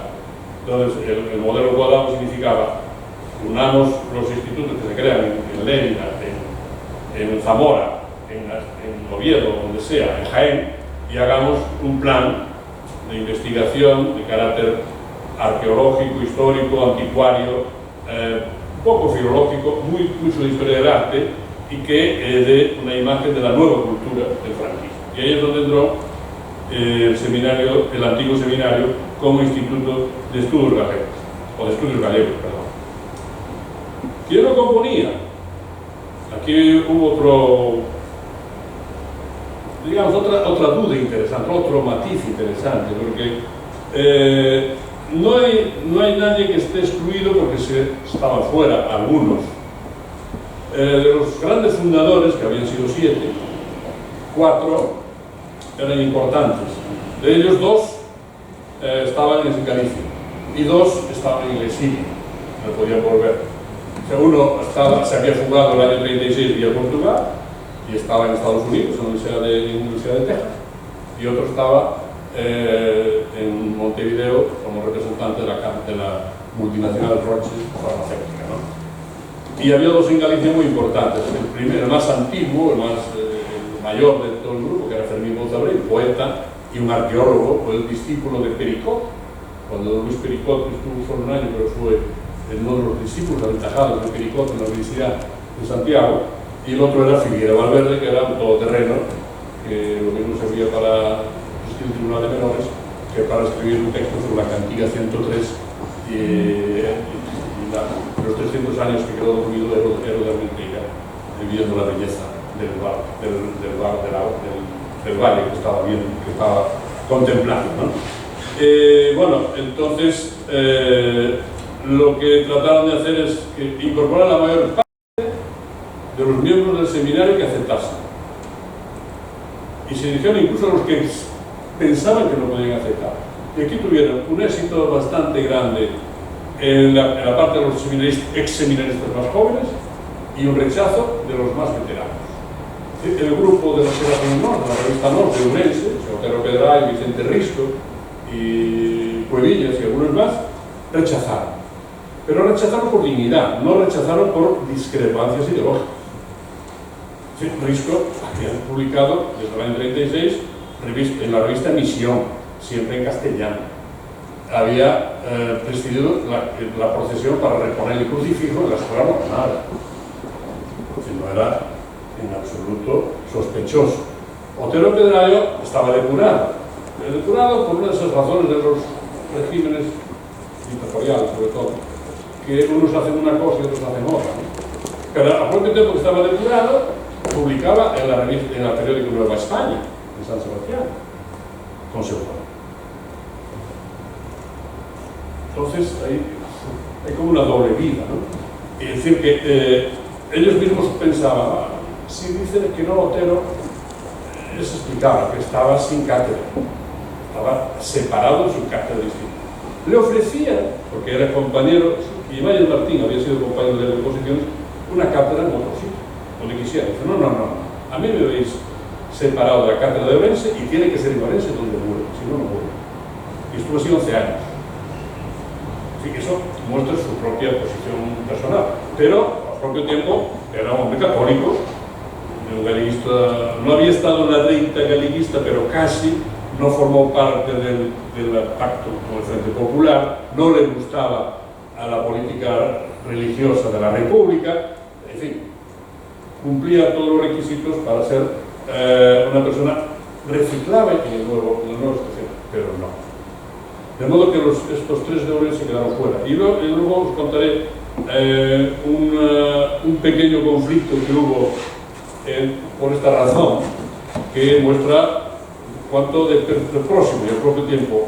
Entonces, el modelo cuadrado significaba unamos los institutos que se crean en Lérida, en Zamora, en Oviedo, donde sea, en Jaén, y hagamos un plan de investigación de carácter arqueológico, histórico, anticuario, poco filológico, mucho de historia del arte, y que dé una imagen de la nueva cultura del franquismo. Y ahí es donde entró el antiguo seminario como Instituto de Estudios Gallegos, o de Estudios Gallegos, perdón. ¿Quién lo componía? Aquí hubo otra duda interesante, otro matiz interesante, porque no hay nadie que esté excluido porque estaban fuera algunos. De los grandes fundadores, que habían sido 7, 4 eran importantes. De ellos 2 estaban en Galicia y 2 estaban en el exilio, no podían volver. Uno se había fugado el año 36 vía Portugal y estaba en Estados Unidos, en la Universidad de Texas, y otro estaba en Montevideo como representante de la multinacional Roche farmacéutica, ¿no? Y había 2 en Galicia muy importantes. El primero, el más antiguo, el mayor de todo el grupo, que era Fermín Bozabrey, poeta y un arqueólogo, fue el discípulo de Pericot. Cuando Luis Pericot estuvo solo un año, pero fue uno de los discípulos aventajados de Pericot en la Universidad de Santiago, y el otro era Figuera Valverde, que era un todoterreno, que lo mismo servía para el Tribunal de Menores que para escribir un texto sobre la Cantiga 103 los 300 años que quedó dormido era de mentira, viviendo la belleza del valle que estaba viendo, que estaba contemplando, ¿no? Bueno, entonces lo que trataron de hacer es incorporar a la mayor parte de los miembros del seminario que aceptasen. Y se dijeron incluso a los que pensaban que no podían aceptar. Y aquí tuvieron un éxito bastante grande en la parte de los ex-seminaristas más jóvenes y un rechazo de los más veteranos. El grupo de la Federación Norte, de la revista Norte de Urense, Otero Pedral, Vicente Risco y Cuevillas y algunos más, rechazaron. Pero rechazaron por dignidad, no rechazaron por discrepancias ideológicas. Risco había publicado desde el año 36 en la revista Misión, siempre en castellano. Había presidido la procesión para reponer el crucifijo en la escuela normal. No era en absoluto sospechoso. Otero Pedrayo estaba depurado por una de esas razones de los regímenes dictatoriales, sobre todo, que unos hacen una cosa y otros hacen otra, ¿no? Pero al propio tiempo que estaba depurado, publicaba en el periódico Nueva España, en San Sebastián, con Segovia. Entonces, hay como una doble vida, ¿no? Es decir, que ellos mismos pensaban, si dicen que no Otero, les explicaba que estaba sin cátedra, estaba separado de su cátedra distinta. Le ofrecían, porque era compañero, y Mayer Martín había sido compañero de oposiciones, una cátedra en otro sitio, donde quisiera. Dice, no, a mí me habéis separado de la cátedra de Orense y tiene que ser en Orense donde muere, si no, no muere. Y estuvo así 11 años. Así que eso muestra su propia posición personal. Pero, al propio tiempo, era un hombre católico, un galeguista, no había estado en la recta galeguista, pero casi, no formó parte del pacto con el Frente Popular, no le gustaba a la política religiosa de la República, en fin, cumplía todos los requisitos para ser una persona reciclable en el nuevo estación, pero no. De modo que estos 3 de Orense quedaron fuera. Y luego os contaré un pequeño conflicto que hubo por esta razón, que muestra cuánto de próximo y al propio tiempo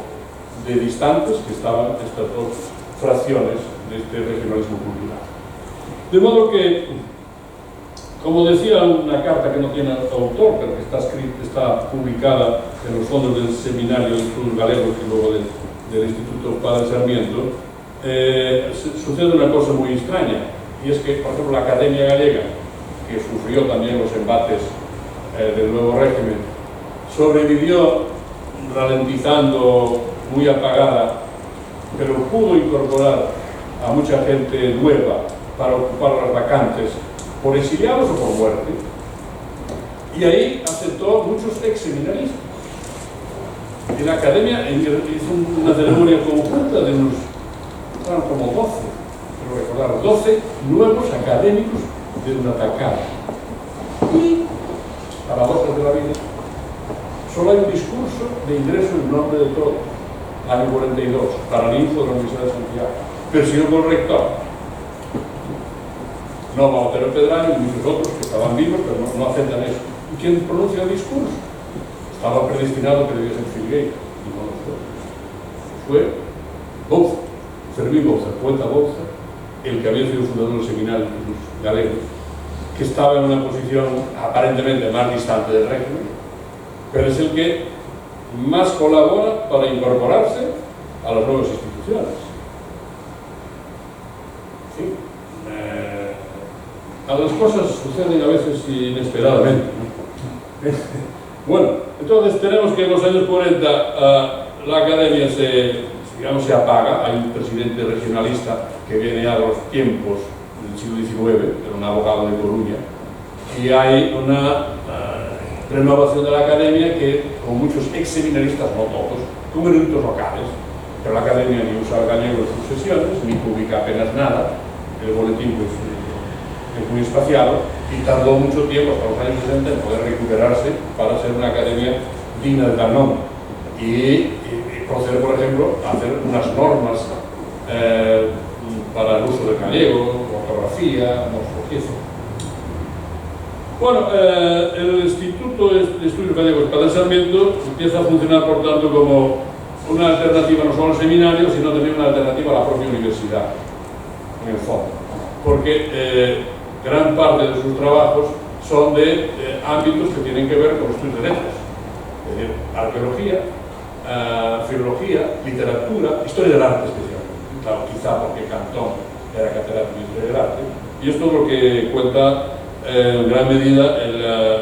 de distantes que estaban estas 2 fracciones de este regionalismo cultural. De modo que, como decía una carta que no tiene autor, pero que está publicada en los fondos del Seminario de Estudios Galegos y luego del del Instituto Padre Sarmiento, sucede una cosa muy extraña, y es que, por ejemplo, la Academia Gallega, que sufrió también los embates del nuevo régimen, sobrevivió ralentizando, muy apagada, pero pudo incorporar a mucha gente nueva para ocupar las vacantes por exiliados o por muerte, y ahí aceptó muchos ex-seminaristas. Y la Academia hizo una ceremonia conjunta de unos, eran como 12, pero recordar, 12 nuevos académicos de una tacada. Y, paradojas de la vida, solo hay un discurso de ingreso en nombre de todos, año 42, para el info de la Universidad de Santiago, presidido por el rector. No Otero Pedraño y muchos otros que estaban vivos, pero no aceptan eso. ¿Y quién pronuncia el discurso? Estaba predestinado que debía ser Filgueira, y no lo fue. Fue Bouza, Fermín Bouza, poeta Bouza, el que había sido fundador del seminario de los galegos, que estaba en una posición aparentemente más distante del régimen, pero es el que más colabora para incorporarse a las nuevas instituciones. Sí. A las cosas suceden a veces inesperadamente, ¿no? Bueno, entonces tenemos que en los años 40 la academia se apaga. Hay un presidente regionalista que viene ya de los tiempos del siglo XIX, era un abogado de Coruña, y hay una renovación de la academia que, con muchos ex-seminaristas, no todos, con eruditos locales, pero la academia ni usa el gallego en sus sesiones, ni publica apenas nada, el boletín pues, es muy espaciado, y tardó mucho tiempo, hasta los años 60, en poder recuperarse para ser una academia digna de tal nombre. Y proceder, por ejemplo, a hacer unas normas para el uso del gallego, ortografía, morfología. Bueno, el Instituto de Estudios Gallegos Padre Sarmiento empieza a funcionar, por tanto, como una alternativa no solo al seminario, sino también una alternativa a la propia universidad, en el fondo. Porque gran parte de sus trabajos son de ámbitos que tienen que ver con los estudios de letras, es decir, arqueología, filología, literatura, historia del arte especialmente, claro, quizá porque Cantón era catedrático de historia del arte, y esto es lo que cuenta en gran medida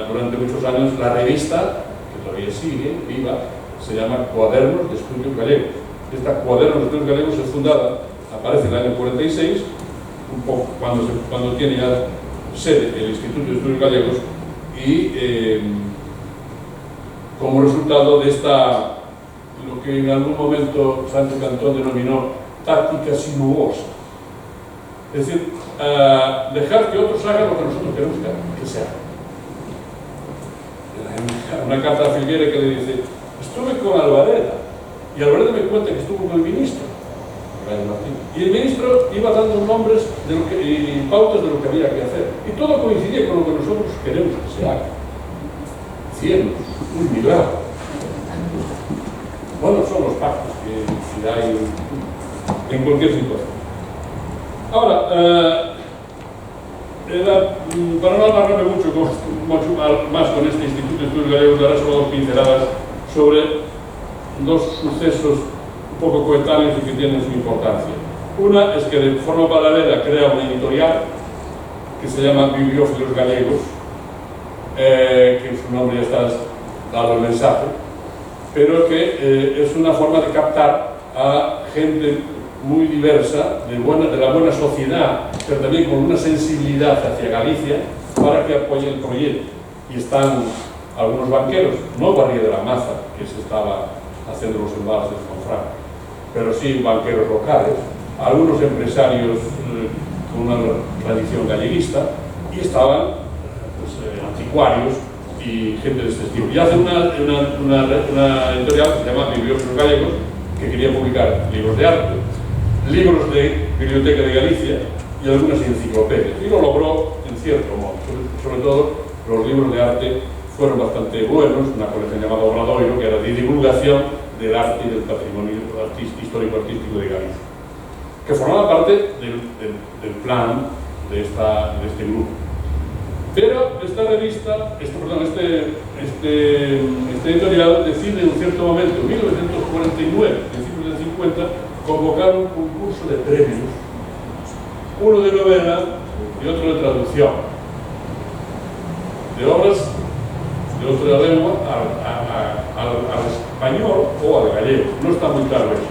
durante muchos años la revista, que todavía sigue viva, se llama Cuadernos de Estudios Gallegos. Esta Cuadernos de Estudios Gallegos es fundada, aparece en el año 46, un poco cuando tiene ya sede el Instituto de Estudios Gallegos, y como resultado de esta, lo que en algún momento Sancho Cantón denominó táctica sinuosa, es decir, dejar que otros hagan lo que nosotros queremos que se haga. Una carta a Filgueira que le dice: estuve con Alvareda, y Alvareda me cuenta que estuvo con el ministro, y el ministro iba dando nombres y pautas de lo que había que hacer, y todo coincidía con lo que nosotros queremos que se haga. Cielos, un milagro. Bueno, son los pactos que hay en cualquier situación. Ahora, para no alargarme mucho más con este Instituto de Estudios Gallegos, daré solo dos pinceladas sobre dos sucesos un poco coetáneos y que tienen su importancia. Una es que de forma paralela crea una editorial que se llama Bibliófilos Gallegos, que en su nombre ya está dado el mensaje, pero que es una forma de captar a gente muy diversa, de la buena sociedad, pero también con una sensibilidad hacia Galicia, para que apoye el proyecto. Y están algunos banqueros, no Barría de la Maza, que se estaba haciendo los embalses con Franco, pero sí banqueros locales, algunos empresarios con una tradición galleguista, y estaban anticuarios y gente de este estilo. Y hacen una editorial que se llama Bibliófilos Gallegos, que quería publicar libros de arte, libros de Biblioteca de Galicia y algunas enciclopedias. Y lo logró en cierto modo. Sobre todo, los libros de arte fueron bastante buenos, una colección llamada Obradoiro, que era de divulgación del arte y del patrimonio histórico-artístico de Galicia, que formaba parte del plan de este grupo. Pero esta revista, este editorial decide en un cierto momento, en 1949, principios del 50, convocar un concurso de premios, uno de novela y otro de traducción, de obras de otra lengua al español o al gallego. No está muy claro eso.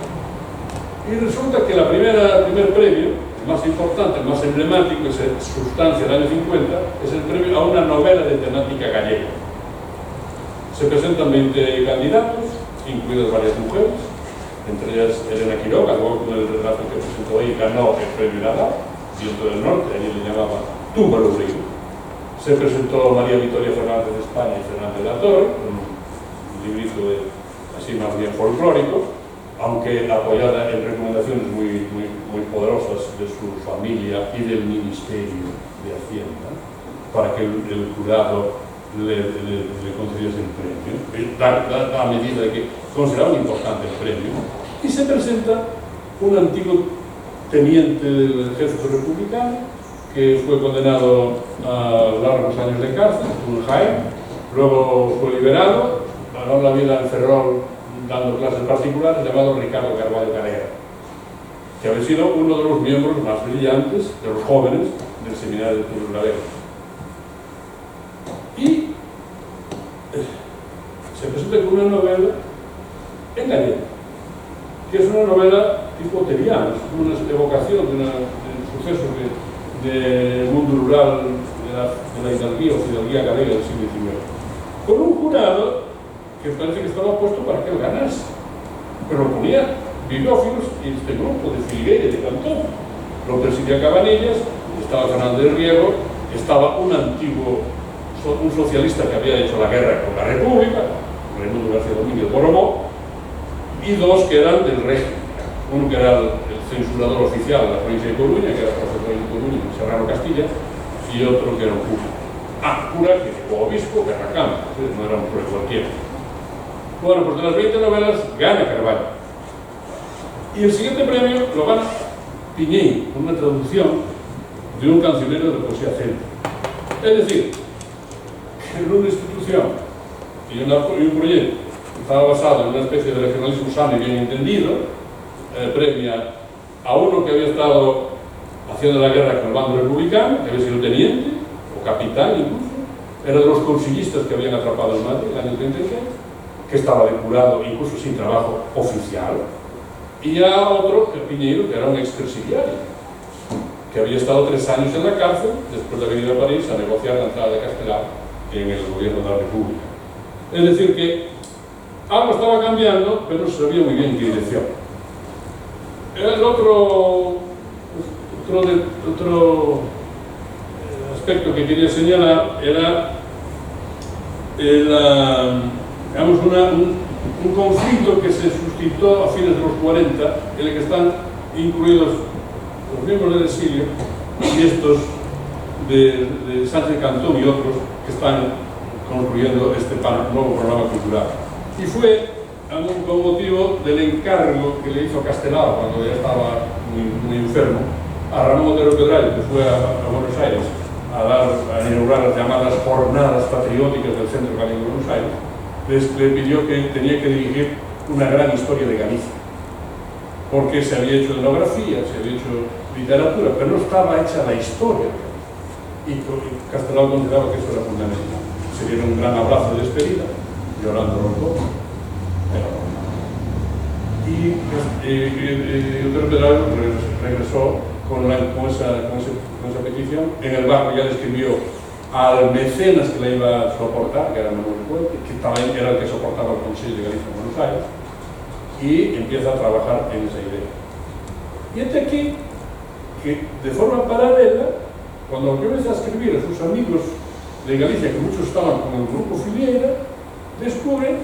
Y resulta que el primer premio, el más importante, el más emblemático, es Sustancia del año 50, es el premio a una novela de temática gallega. Se presentan 20 candidatos, incluidas varias mujeres, entre ellas Elena Quiroga, luego con el relato que presentó ahí ganó el premio Nadal, Viento del Norte, allí le llamaba Túmbalo Río. Se presentó María Victoria Fernández de España y Fernández de la Torre, un librito así más bien folclórico, aunque apoyada en recomendaciones muy poderosas de su familia y del Ministerio de Hacienda, para que el jurado le concediese el premio, a medida de que consideraba importante el premio. Y se presenta un antiguo teniente del ejército republicano que fue condenado a largos años de cárcel, un Jaime, luego fue liberado, ganó la vida en Ferrol dando clases particulares, llamado Ricardo Carvalho Carrera, que había sido uno de los miembros más brillantes, de los jóvenes, del seminario de Turul de Vega. Y se presenta con una novela en gallego, que es una novela tipo teriana, es una evocación de sucesos del mundo rural, de la hidalguía o fidalguía galega del siglo XIX, con un jurado que parece que estaba puesto para que él ganase, pero lo ponía bibliófilos y este grupo de Filgueira y de Cantón. Lo presidía Cabanillas, estaba Fernández Riego, estaba un socialista que había hecho la guerra con la República, Raimundo García Domínguez Boromó, y dos que eran del régimen. Uno que era el censurador oficial de la provincia de Coruña, que era el profesor de Coruña, Serrano Castilla, y otro que era un cura. Cura que llegó obispo, que era Racama, no era un cura cualquiera. Bueno, pues de las 20 novelas gana Carvalho. Y el siguiente premio lo gana Piñeiro, una traducción de un cancionero de poesía celta. Es decir, que en una institución y un proyecto que estaba basado en una especie de regionalismo sano y bien entendido, premia a uno que había estado haciendo la guerra con el bando republicano, que había sido teniente o capitán incluso, era de los consillistas que habían atrapado en Madrid en el año 36, que estaba depurado incluso sin trabajo oficial, y a otro, el Piñeiro, que era un expresidiario, que había estado 3 años en la cárcel después de haber ido a París a negociar la entrada de Castelao en el gobierno de la República. Es decir, que algo estaba cambiando, pero no se sabía muy bien en qué dirección. El otro aspecto que quería señalar era digamos, un conflicto que se suscitó a fines de los 40, en el que están incluidos los miembros del exilio y estos de Sánchez Cantón y otros que están concluyendo este nuevo programa cultural. Y fue con motivo del encargo que le hizo Castelao cuando ya estaba muy enfermo a Ramón Otero Pedrayo, que fue a Buenos Aires a inaugurar las llamadas jornadas patrióticas del Centro Gallego de Buenos Aires. Le pidió que tenía que dirigir una gran historia de Galicia, porque se había hecho etnografía, se había hecho literatura, pero no estaba hecha la historia. Y Castelao consideraba que eso era fundamental. Se dieron un gran abrazo de despedida, llorando los dos. Y Otero Pedrayo regresó con esa petición. En el barco ya describió al mecenas que la iba a soportar, que era Manuel Puente, que era el que soportaba el Consejo de Galicia en Buenos Aires, y empieza a trabajar en esa idea. Y hasta aquí, que de forma paralela, cuando empieza a escribir a sus amigos de Galicia, que muchos estaban con el grupo Filgueira, descubren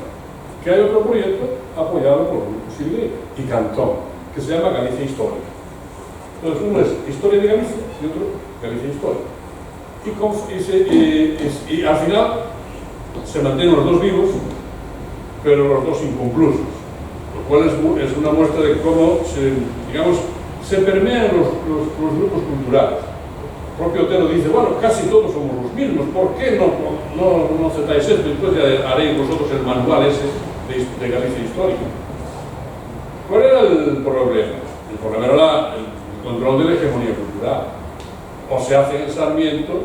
que hay otro proyecto apoyado por el grupo Filgueira y Cantón, que se llama Galicia Histórica. Entonces, uno es Historia de Galicia y otro Galicia Histórica. Y al final se mantienen los dos vivos, pero los dos inconclusos, lo cual es una muestra de cómo se permean los grupos culturales. propio Otero dice, bueno, casi todos somos los mismos, ¿por qué no aceptáis esto? Después ya haréis vosotros el manual ese de Galicia histórica. ¿Cuál era el problema? El problema era el control de la hegemonía cultural. O se hace en Sarmiento,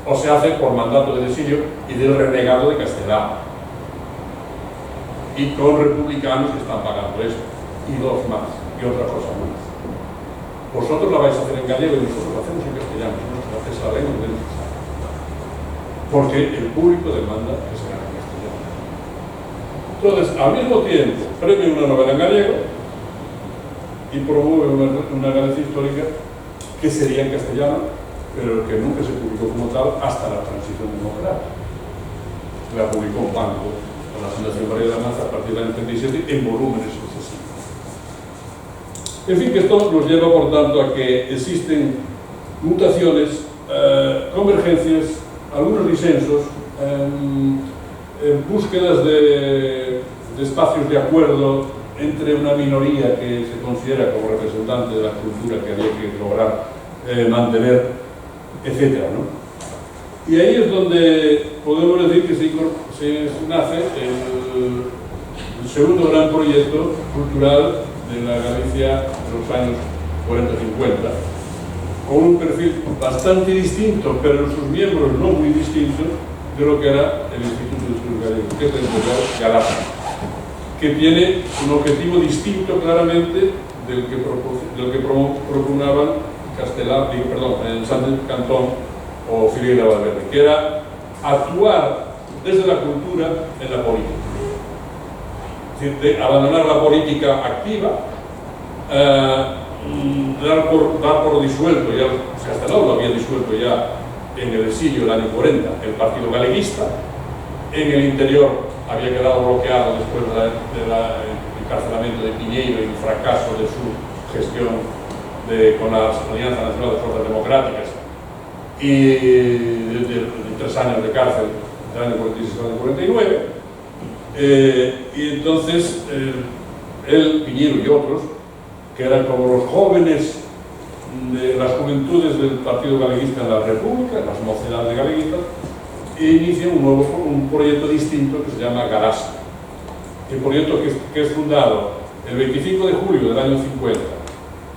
o se hace por mandato del exilio y del renegado de Castelao. Y con republicanos que están pagando esto. Y dos más, y otra cosa más. Vosotros la vais a hacer en gallego y nosotros la hacemos en castellano. Si no se hace esa lengua, no tenemos que saber. Porque el público demanda que se haga en castellano. Entonces, al mismo tiempo, premia una novela en gallego y promueve una Galicia histórica que sería en castellano, pero que nunca se publicó como tal hasta la transición democrática. La publicó un banco con la Fundación María de la Maza a partir del año 37 en volúmenes sucesivos. En fin, que esto nos lleva, por tanto, a que existen mutaciones, convergencias, algunos disensos, búsquedas de espacios de acuerdo entre una minoría que se considera como representante de la cultura que había que lograr mantener, etc., ¿no? Y ahí es donde podemos decir que se nace el segundo gran proyecto cultural de la Galicia de los años 40-50, con un perfil bastante distinto, pero sus miembros no muy distintos, de lo que era el Instituto de Estudios Gallegos, que es la Editorial Galaxia, que tiene un objetivo distinto claramente del que propugnaban Castelao, Sánchez Cantón o Figueira Valverde, que era actuar desde la cultura en la política. Es decir, de abandonar la política activa, dar por disuelto, ya Castelao lo había disuelto ya en el exilio del año 40, el Partido Galeguista. En el interior había quedado bloqueado después del encarcelamiento de Piñeiro y el fracaso de su gestión con la Alianza Nacional de Fuerzas Democráticas y de 3 años de cárcel del año 46 al año 49. Y entonces él, Piñeiro y otros, que eran como los jóvenes de las juventudes del Partido Galeguista en la República, las mocedades galeguistas, e inician un proyecto distinto que se llama Galaxia. El proyecto que es fundado el 25 de julio del año 50,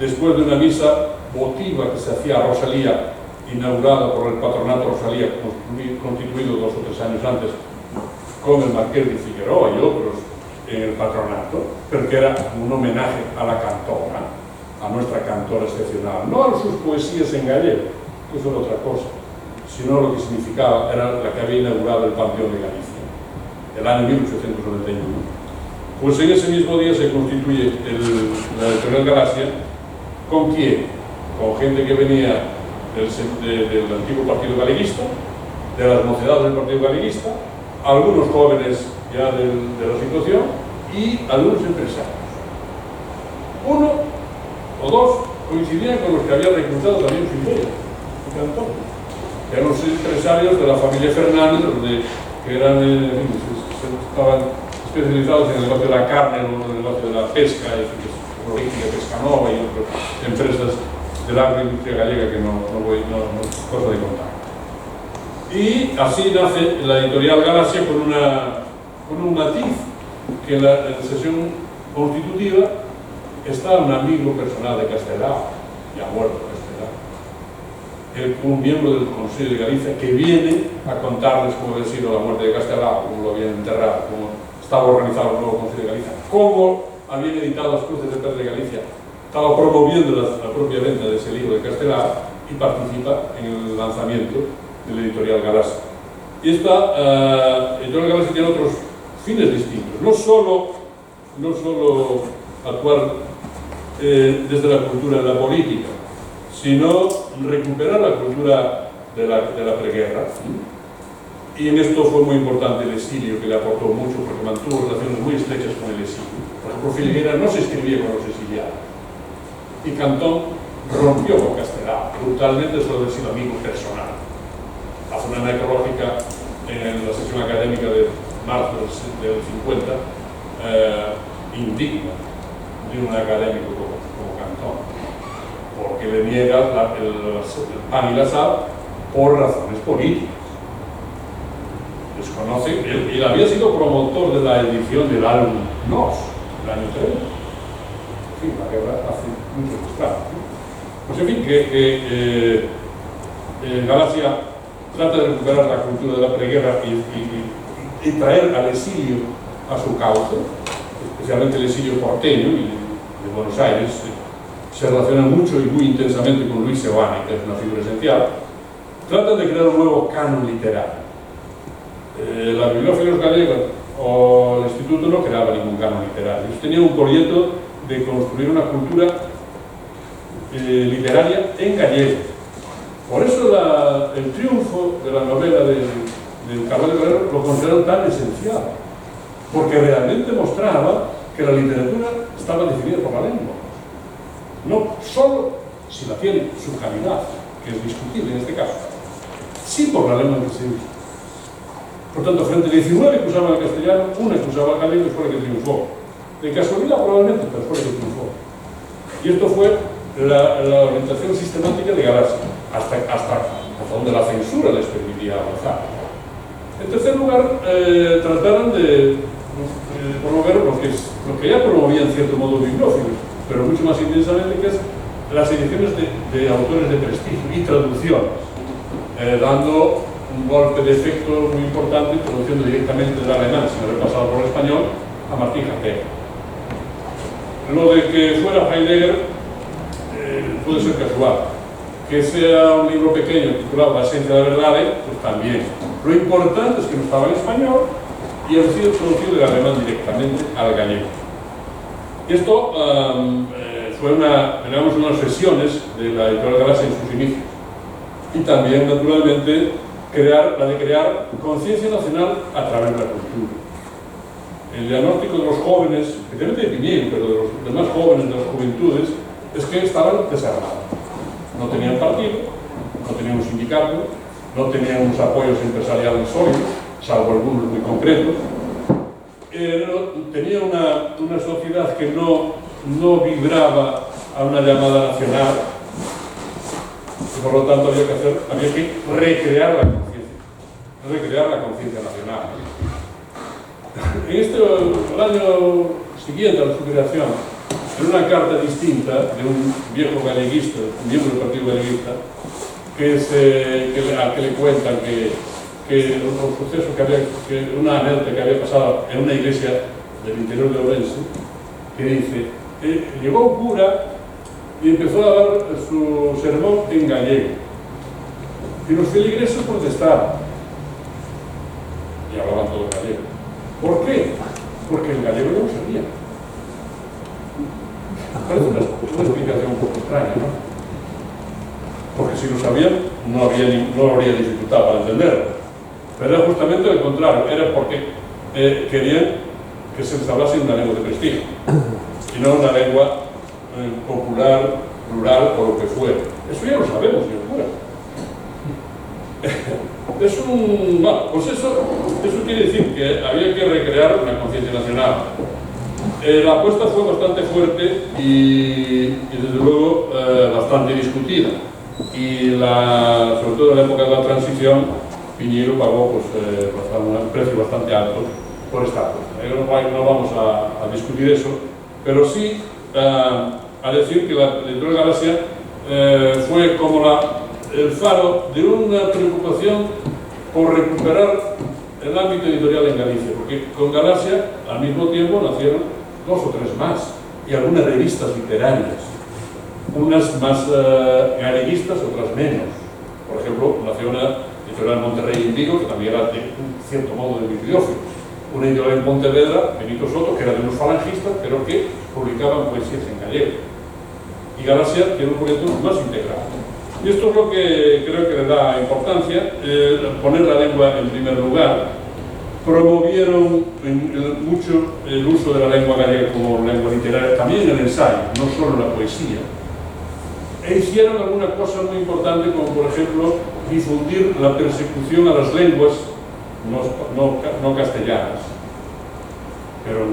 después de una misa votiva que se hacía a Rosalía, inaugurada por el Patronato Rosalía, constituido 2 o 3 años antes, con el Marqués de Figueroa y otros en el patronato, pero que era un homenaje a la cantora, a nuestra cantora excepcional, no a sus poesías en gallego, que eso era otra cosa, sino lo que significaba, era la que había inaugurado el Panteón de Galicia, el año 1891. Pues en ese mismo día se constituye la Editorial Galaxia. ¿Con quién? Con gente que venía del antiguo Partido Galeguista, de las mocedades del Partido Galeguista, algunos jóvenes ya de la situación y algunos empresarios. Uno o dos coincidían con los que había reclutado también Figueira y Cantón, que eran los empresarios de la familia Fernández, que eran, estaban especializados en el negocio de la carne, en el negocio de la pesca, de Pescanova y otras empresas de la agroindustria gallega que no es cosa de contar. Y así nace la Editorial Galaxia con un matiz, que en la sesión constitutiva está un amigo personal de Castelao, ya muerto Castelao, un miembro del Consejo de Galicia, que viene a contarles cómo había sido la muerte de Castelao, cómo lo habían enterrado, cómo estaba organizado el nuevo Consejo de Galicia, cómo habían editado las Cruces de Pedro de Galicia, estaba promoviendo la propia venta de ese libro de Castelao y participa en el lanzamiento de la Editorial Galaxia. Y esta Editorial Galaxia tiene otros fines distintos, no solo actuar desde la cultura de la política, sino recuperar la cultura de la preguerra. Y en esto fue muy importante el exilio, que le aportó mucho, porque mantuvo relaciones muy estrechas con el exilio. Por ejemplo, Figueira no se escribía con los exiliados. Y Cantón rompió con Castelao, brutalmente, solo haber sido amigo personal. Hace una necrológica en la sección académica de marzo del 50, indigna de un académico como Cantón, porque le niega el pan y la sal por razones políticas. Desconoce, él había sido promotor de la edición del álbum Nos, el año 30. En fin, la guerra hace muchos estragos, ¿no? Pues en fin, que Galaxia trata de recuperar la cultura de la preguerra y traer al exilio a su cauce, especialmente el exilio porteño y de Buenos Aires. Se relaciona mucho y muy intensamente con Luis Seoane, que es una figura esencial. Trata de crear un nuevo canon literario. La Bibliófilos Galega o el Instituto no creaba ningún canon literario. Ellos tenían un proyecto de construir una cultura literaria en gallego. Por eso el triunfo de la novela de Carvalho Guerrero lo consideraron tan esencial, porque realmente mostraba que la literatura estaba definida por la lengua. No solo si la tiene su calidad, que es discutible en este caso, sí por la lengua en que se usa. Por tanto, frente a 19 que usaban el castellano, una que usaba el gallego y fue la que triunfó. De casualidad probablemente, pero fue la que triunfó. Y esto fue la orientación sistemática de Galaxia, hasta donde la censura les permitía avanzar. En tercer lugar, trataron de promover lo que ya promovía en cierto modo bibliófilos, pero mucho más intensamente, que es las ediciones de autores de prestigio y traducciones, dando un golpe de efecto muy importante, traduciendo directamente del alemán, sin haber pasado por el español, a Martín Heidegger. Lo de que fuera Heidegger puede ser casual. Que sea un libro pequeño titulado La esencia de la verdad, pues también. Lo importante es que no estaba en español y ha sido traducido del alemán directamente al gallego. Y esto fue unas sesiones de la editorial Galaxia en sus inicios. Y también, naturalmente, la de crear conciencia nacional a través de la cultura. El diagnóstico de los jóvenes, especialmente de Piñeiro, pero de los demás jóvenes, de las juventudes, es que estaban desarmados. No tenían partido, no tenían un sindicato, no tenían unos apoyos empresariales sólidos, salvo algunos muy concretos. Tenía una sociedad que no vibraba a una llamada nacional, y por lo tanto había que recrear la conciencia nacional. El año siguiente a su creación, en una carta distinta de un viejo galleguista, un miembro del Partido Galleguista, al que le cuentan que un suceso una anécdota que había pasado en una iglesia del interior de Ourense, que dice, llegó un cura y empezó a dar su sermón en gallego. Y los feligreses protestaron. Y hablaban todo gallego. ¿Por qué? Porque el gallego no lo sabía. Parece una explicación un poco extraña, ¿no? Porque si lo sabían, no habría dificultad para entenderlo. Pero era justamente lo contrario, era porque querían que se les hablase una lengua de prestigio, y no una lengua popular, rural o lo que fuera. Eso ya lo sabemos, señor cura. Pues eso quiere decir que había que recrear una conciencia nacional. La apuesta fue bastante fuerte y desde luego bastante discutida. Y sobre todo en la época de la transición, Piñeiro pagó un precio bastante alto por esta apuesta. No vamos a discutir eso, pero sí a decir que la editorial Galaxia fue como el faro de una preocupación por recuperar el ámbito editorial en Galicia, porque con Galaxia al mismo tiempo nacieron 2 o 3 más, y algunas revistas literarias, unas más galleguistas, otras menos. Por ejemplo, nació una editorial en Monterrey en Vigo, que también era de un cierto modo de bibliófilo. Una editorial en Pontevedra, Benito Soto, que era de unos falangistas, pero que publicaban poesías en gallego. Y Galaxia tiene un proyecto más integral. Y esto es lo que creo que le da importancia, poner la lengua en primer lugar. Promovieron mucho el uso de la lengua gallega como lengua literaria, también en el ensayo, no solo en la poesía. E hicieron alguna cosa muy importante, como por ejemplo difundir la persecución a las lenguas no castellanas, pero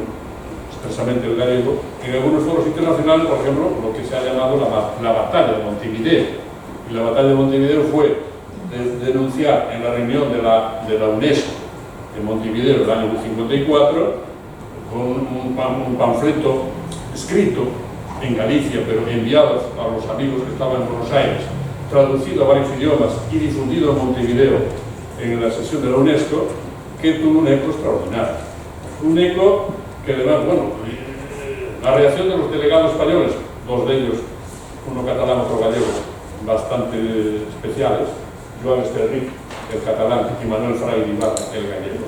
expresamente el gallego, en algunos foros internacionales, por ejemplo, lo que se ha llamado la batalla de Montevideo. Y la batalla de Montevideo fue denunciar en la reunión de la UNESCO en Montevideo el año 54, con un panfleto escrito en Galicia, pero enviado a los amigos que estaban en Buenos Aires, traducido a varios idiomas y difundido en Montevideo en la sesión de la UNESCO, que tuvo un eco extraordinario. Un eco que además, bueno, la reacción de los delegados españoles, dos de ellos, uno catalán, otro gallego, bastante especiales, Joan Esterric, el catalán, y Manuel Fraile Ibarra, el gallego.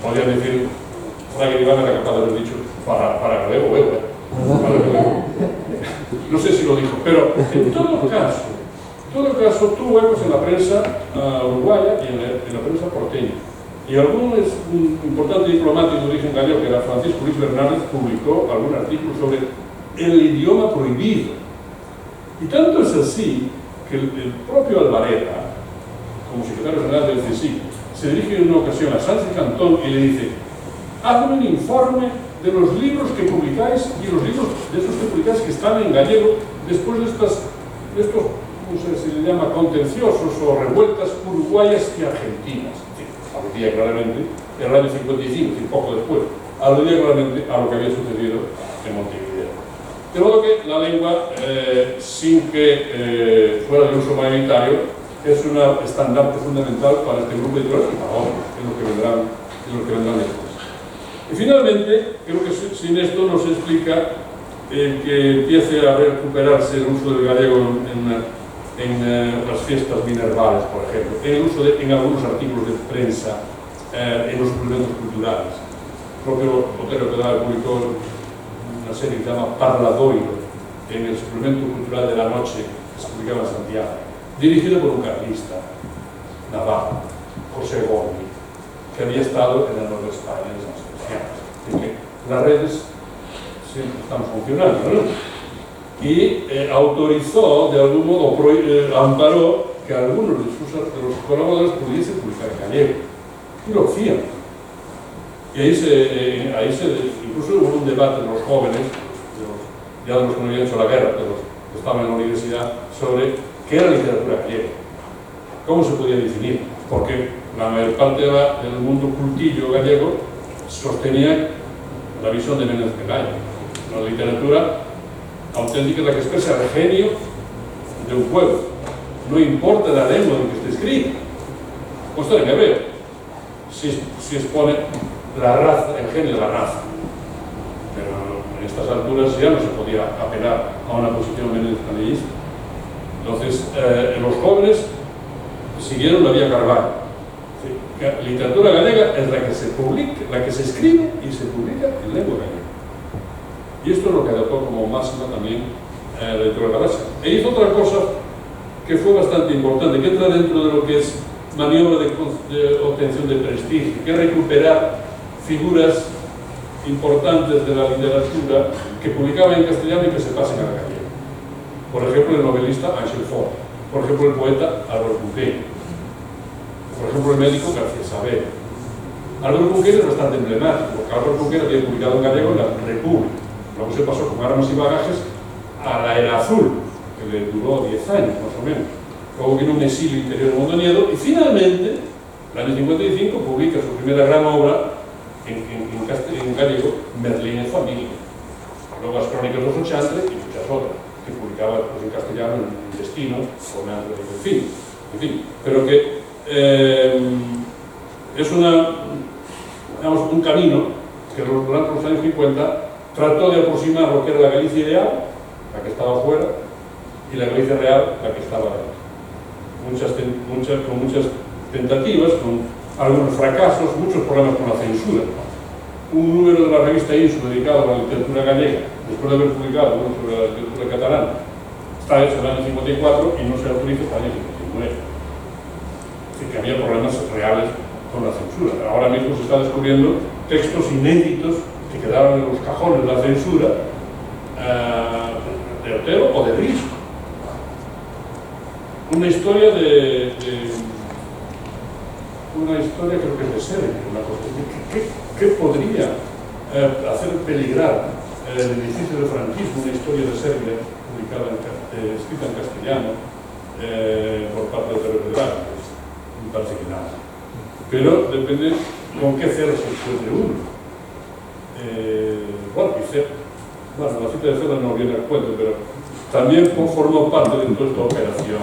Podrían decir, Fraile Ibarra era capaz de haber dicho para gallego, no sé si lo dijo, pero en todo caso tuvo ecos en la prensa uruguaya y en la prensa porteña. Y algún importante diplomático de origen gallego, que era Francisco Luis Bernárdez, publicó algún artículo sobre el idioma prohibido. Y tanto es así que el propio Alvareda, como secretario general del CSIC, se dirige en una ocasión a Sánchez Cantón y le dice: hazme un informe de los libros que publicáis y los libros de esos que publicáis que están en gallego después de estos, no sé si le llama contenciosos o revueltas uruguayas y argentinas. Aludía claramente, en el año 55, y poco después, aludía claramente a lo que había sucedido en Montevideo. De modo que la lengua, sin que fuera de uso mayoritario, es un estandarte fundamental para este grupo editorial y para otros, que es lo que vendrán después. Y finalmente, creo que sin esto no se explica que empiece a recuperarse el uso del gallego en las fiestas minervales, por ejemplo, en algunos artículos de prensa, en los suplementos culturales. El propio Otero Pedal publicó una serie que se llama Parladoiro, en el suplemento cultural de la noche, que se publicaba en Santiago, dirigido por un carlista navarro, José Gordi, que había estado en el norte de España en San Sebastián. Así que las redes siempre están funcionando, ¿no? Y autorizó, de algún modo, amparó que algunos de los colaboradores pudiesen publicar en gallego. Y lo hacían. Y ahí incluso hubo un debate de los jóvenes, ya de los que no habían hecho la guerra, de los que estaban en la universidad, sobre qué era literatura gallega. ¿Cómo se podía definir? Porque la mayor parte del mundo cultillo gallego sostenía la visión de Menéndez Pelayo. La literatura auténtica es la que expresa el genio de un pueblo. No importa la lengua en que esté escrita. Puede estar en hebreo, si expone la raza, el genio de la raza. Pero en estas alturas ya no se podía apelar a una posición menéndez-peleyista. Entonces, los jóvenes siguieron la vía Carvalho. La literatura gallega es la que se publica, la que se escribe y se publica en lengua gallega. Y esto es lo que adoptó como máxima también la editorial Galaxia. E hizo otra cosa que fue bastante importante, que entra dentro de lo que es maniobra de obtención de prestigio, que es recuperar figuras importantes de la literatura que publicaban en castellano y que se pasen a la gallego. Por ejemplo, el novelista Ángel Fort, por ejemplo, el poeta Álvaro Cunqueiro, por ejemplo, el médico García Saavedra. Álvaro Cunqueiro es bastante emblemático, porque Álvaro Cunqueiro había publicado en gallego en la República. Luego se pasó con Armas y Bagajes a la Era Azul, que le duró 10 años más o menos. Luego vino un exilio interior en Mondoñedo y finalmente, en el año 55, publica su primera gran obra en gallego, Merlín en familia. Luego las Crónicas de los Ochantre y muchas otras, que publicaba pues, en castellano en Destino, o en fin. Pero que es un camino que durante los años 50 trató de aproximar lo que era la Galicia ideal, la que estaba fuera, y la Galicia real, la que estaba dentro. Con muchas tentativas, con algunos fracasos, muchos problemas con la censura. Un número de la revista INSU dedicado a la literatura gallega, después de haber publicado uno sobre la literatura catalana, está hecho en el año 54 y no se autoriza hasta el año 59. Es decir, que había problemas reales con la censura. Ahora mismo se está descubriendo textos inéditos que quedaron en los cajones de la censura de Otero o de Risco. Una historia creo que es de Seneca, una cosa. ¿Qué podría hacer peligrar el edificio del franquismo, una historia de Serbia, publicada escrita en castellano por parte de Pedro Federal. Me parece que nada. Pero depende con qué cero se encuentre uno. Bueno, la cita de Cera no viene al cuento, pero también formó parte de toda esta operación,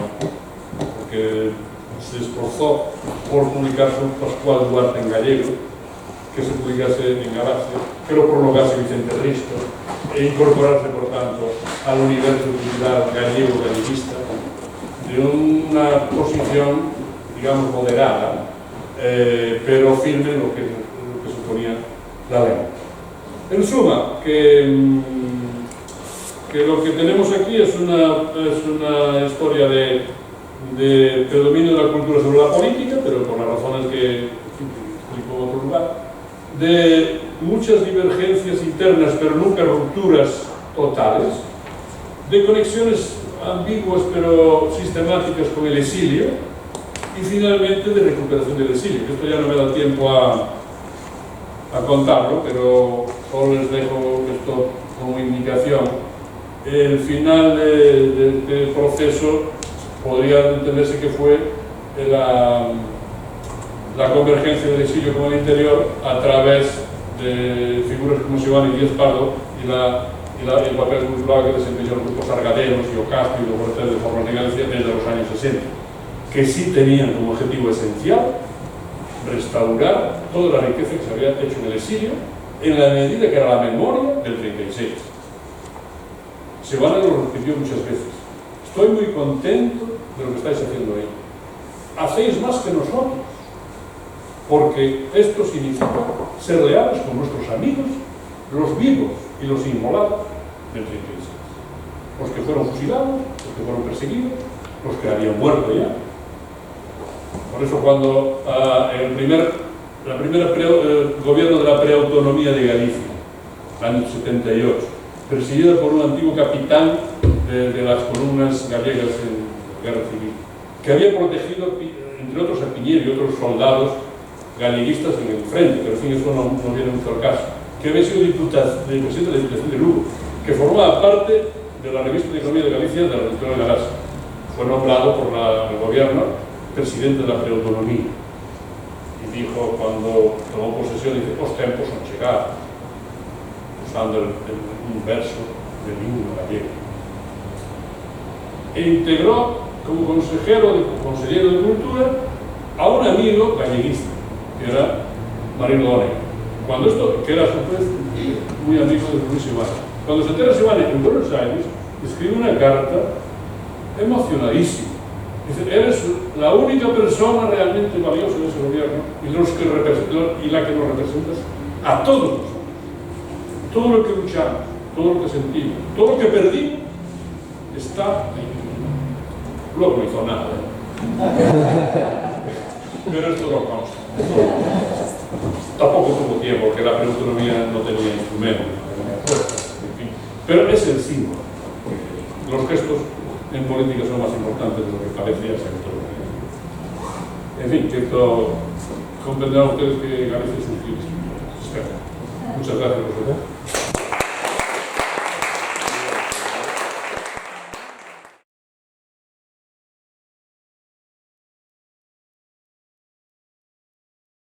porque se esforzó por publicar su Pascual Duarte en gallego, que se publicase en Galaxia, que lo prolongase Vicente Risto, e incorporarse, por tanto, al universo cultural gallego-galleguista de una posición, digamos, moderada, pero firme en lo que suponía la ley. En suma, que lo que tenemos aquí es una historia de predominio de la cultura sobre la política, pero por las razones que explico en otro lugar, de muchas divergencias internas, pero nunca rupturas totales, de conexiones ambiguas pero sistemáticas con el exilio, y finalmente de recuperación del exilio. Esto ya no me da tiempo a contarlo, pero solo les dejo esto como indicación. El final de este proceso podría entenderse que fue la convergencia del exilio con el interior a través de figuras como Giovanni Díaz Pardo y el papel cultural que desempeñó los grupos Argaderos y Ocasio y los Cortés de Formas de Galicia desde los años 60, que sí tenían como objetivo esencial restaurar toda la riqueza que se había hecho en el exilio en la medida que era la memoria del 36. Giovanni lo repitió muchas veces. Estoy muy contento de lo que estáis haciendo ahí. Hacéis más que nosotros, porque esto significa ser leales con nuestros amigos, los vivos y los inmolados del 36. Los que fueron fusilados, los que fueron perseguidos, los que habían muerto ya. Por eso cuando el primer gobierno de la preautonomía de Galicia, año 78, presidido por un antiguo capitán de las columnas gallegas en la Guerra Civil, que había protegido, entre otros, a Piñero y otros soldados galleguistas en el frente, pero en fin, eso no viene mucho al caso, que había sido presidente de la Diputación de Lugo, que formaba parte de la revista de Economía de Galicia de la Reducción de Galaxia. Fue nombrado por el gobierno presidente de la preautonomía. Y dijo, cuando tomó posesión, dice, os tiempos son chegados, usando un verso del himno gallego. E integró como consejero de Cultura a un amigo galleguista, que era Marino Donegui. Cuando esto, que era a su vez muy amigo de Luis Giovanni. Cuando se entera Giovanni en Buenos Aires, escribe una carta emocionadísima. Dice, eres la única persona realmente valiosa de ese gobierno y la que nos representas a todos nosotros. Todo lo que luchamos, todo lo que sentimos, todo lo que perdimos está ahí. Luego no hizo nada, pero esto lo consta. Tampoco tuvo tiempo, porque la preautonomía no tenía instrumentos, no tenía fuerzas, en fin. Pero es el símbolo. Los gestos en política son más importantes de lo que parecía ser todo. En fin, que esto comprenderán ustedes que Galicia es un país. Muchas gracias por su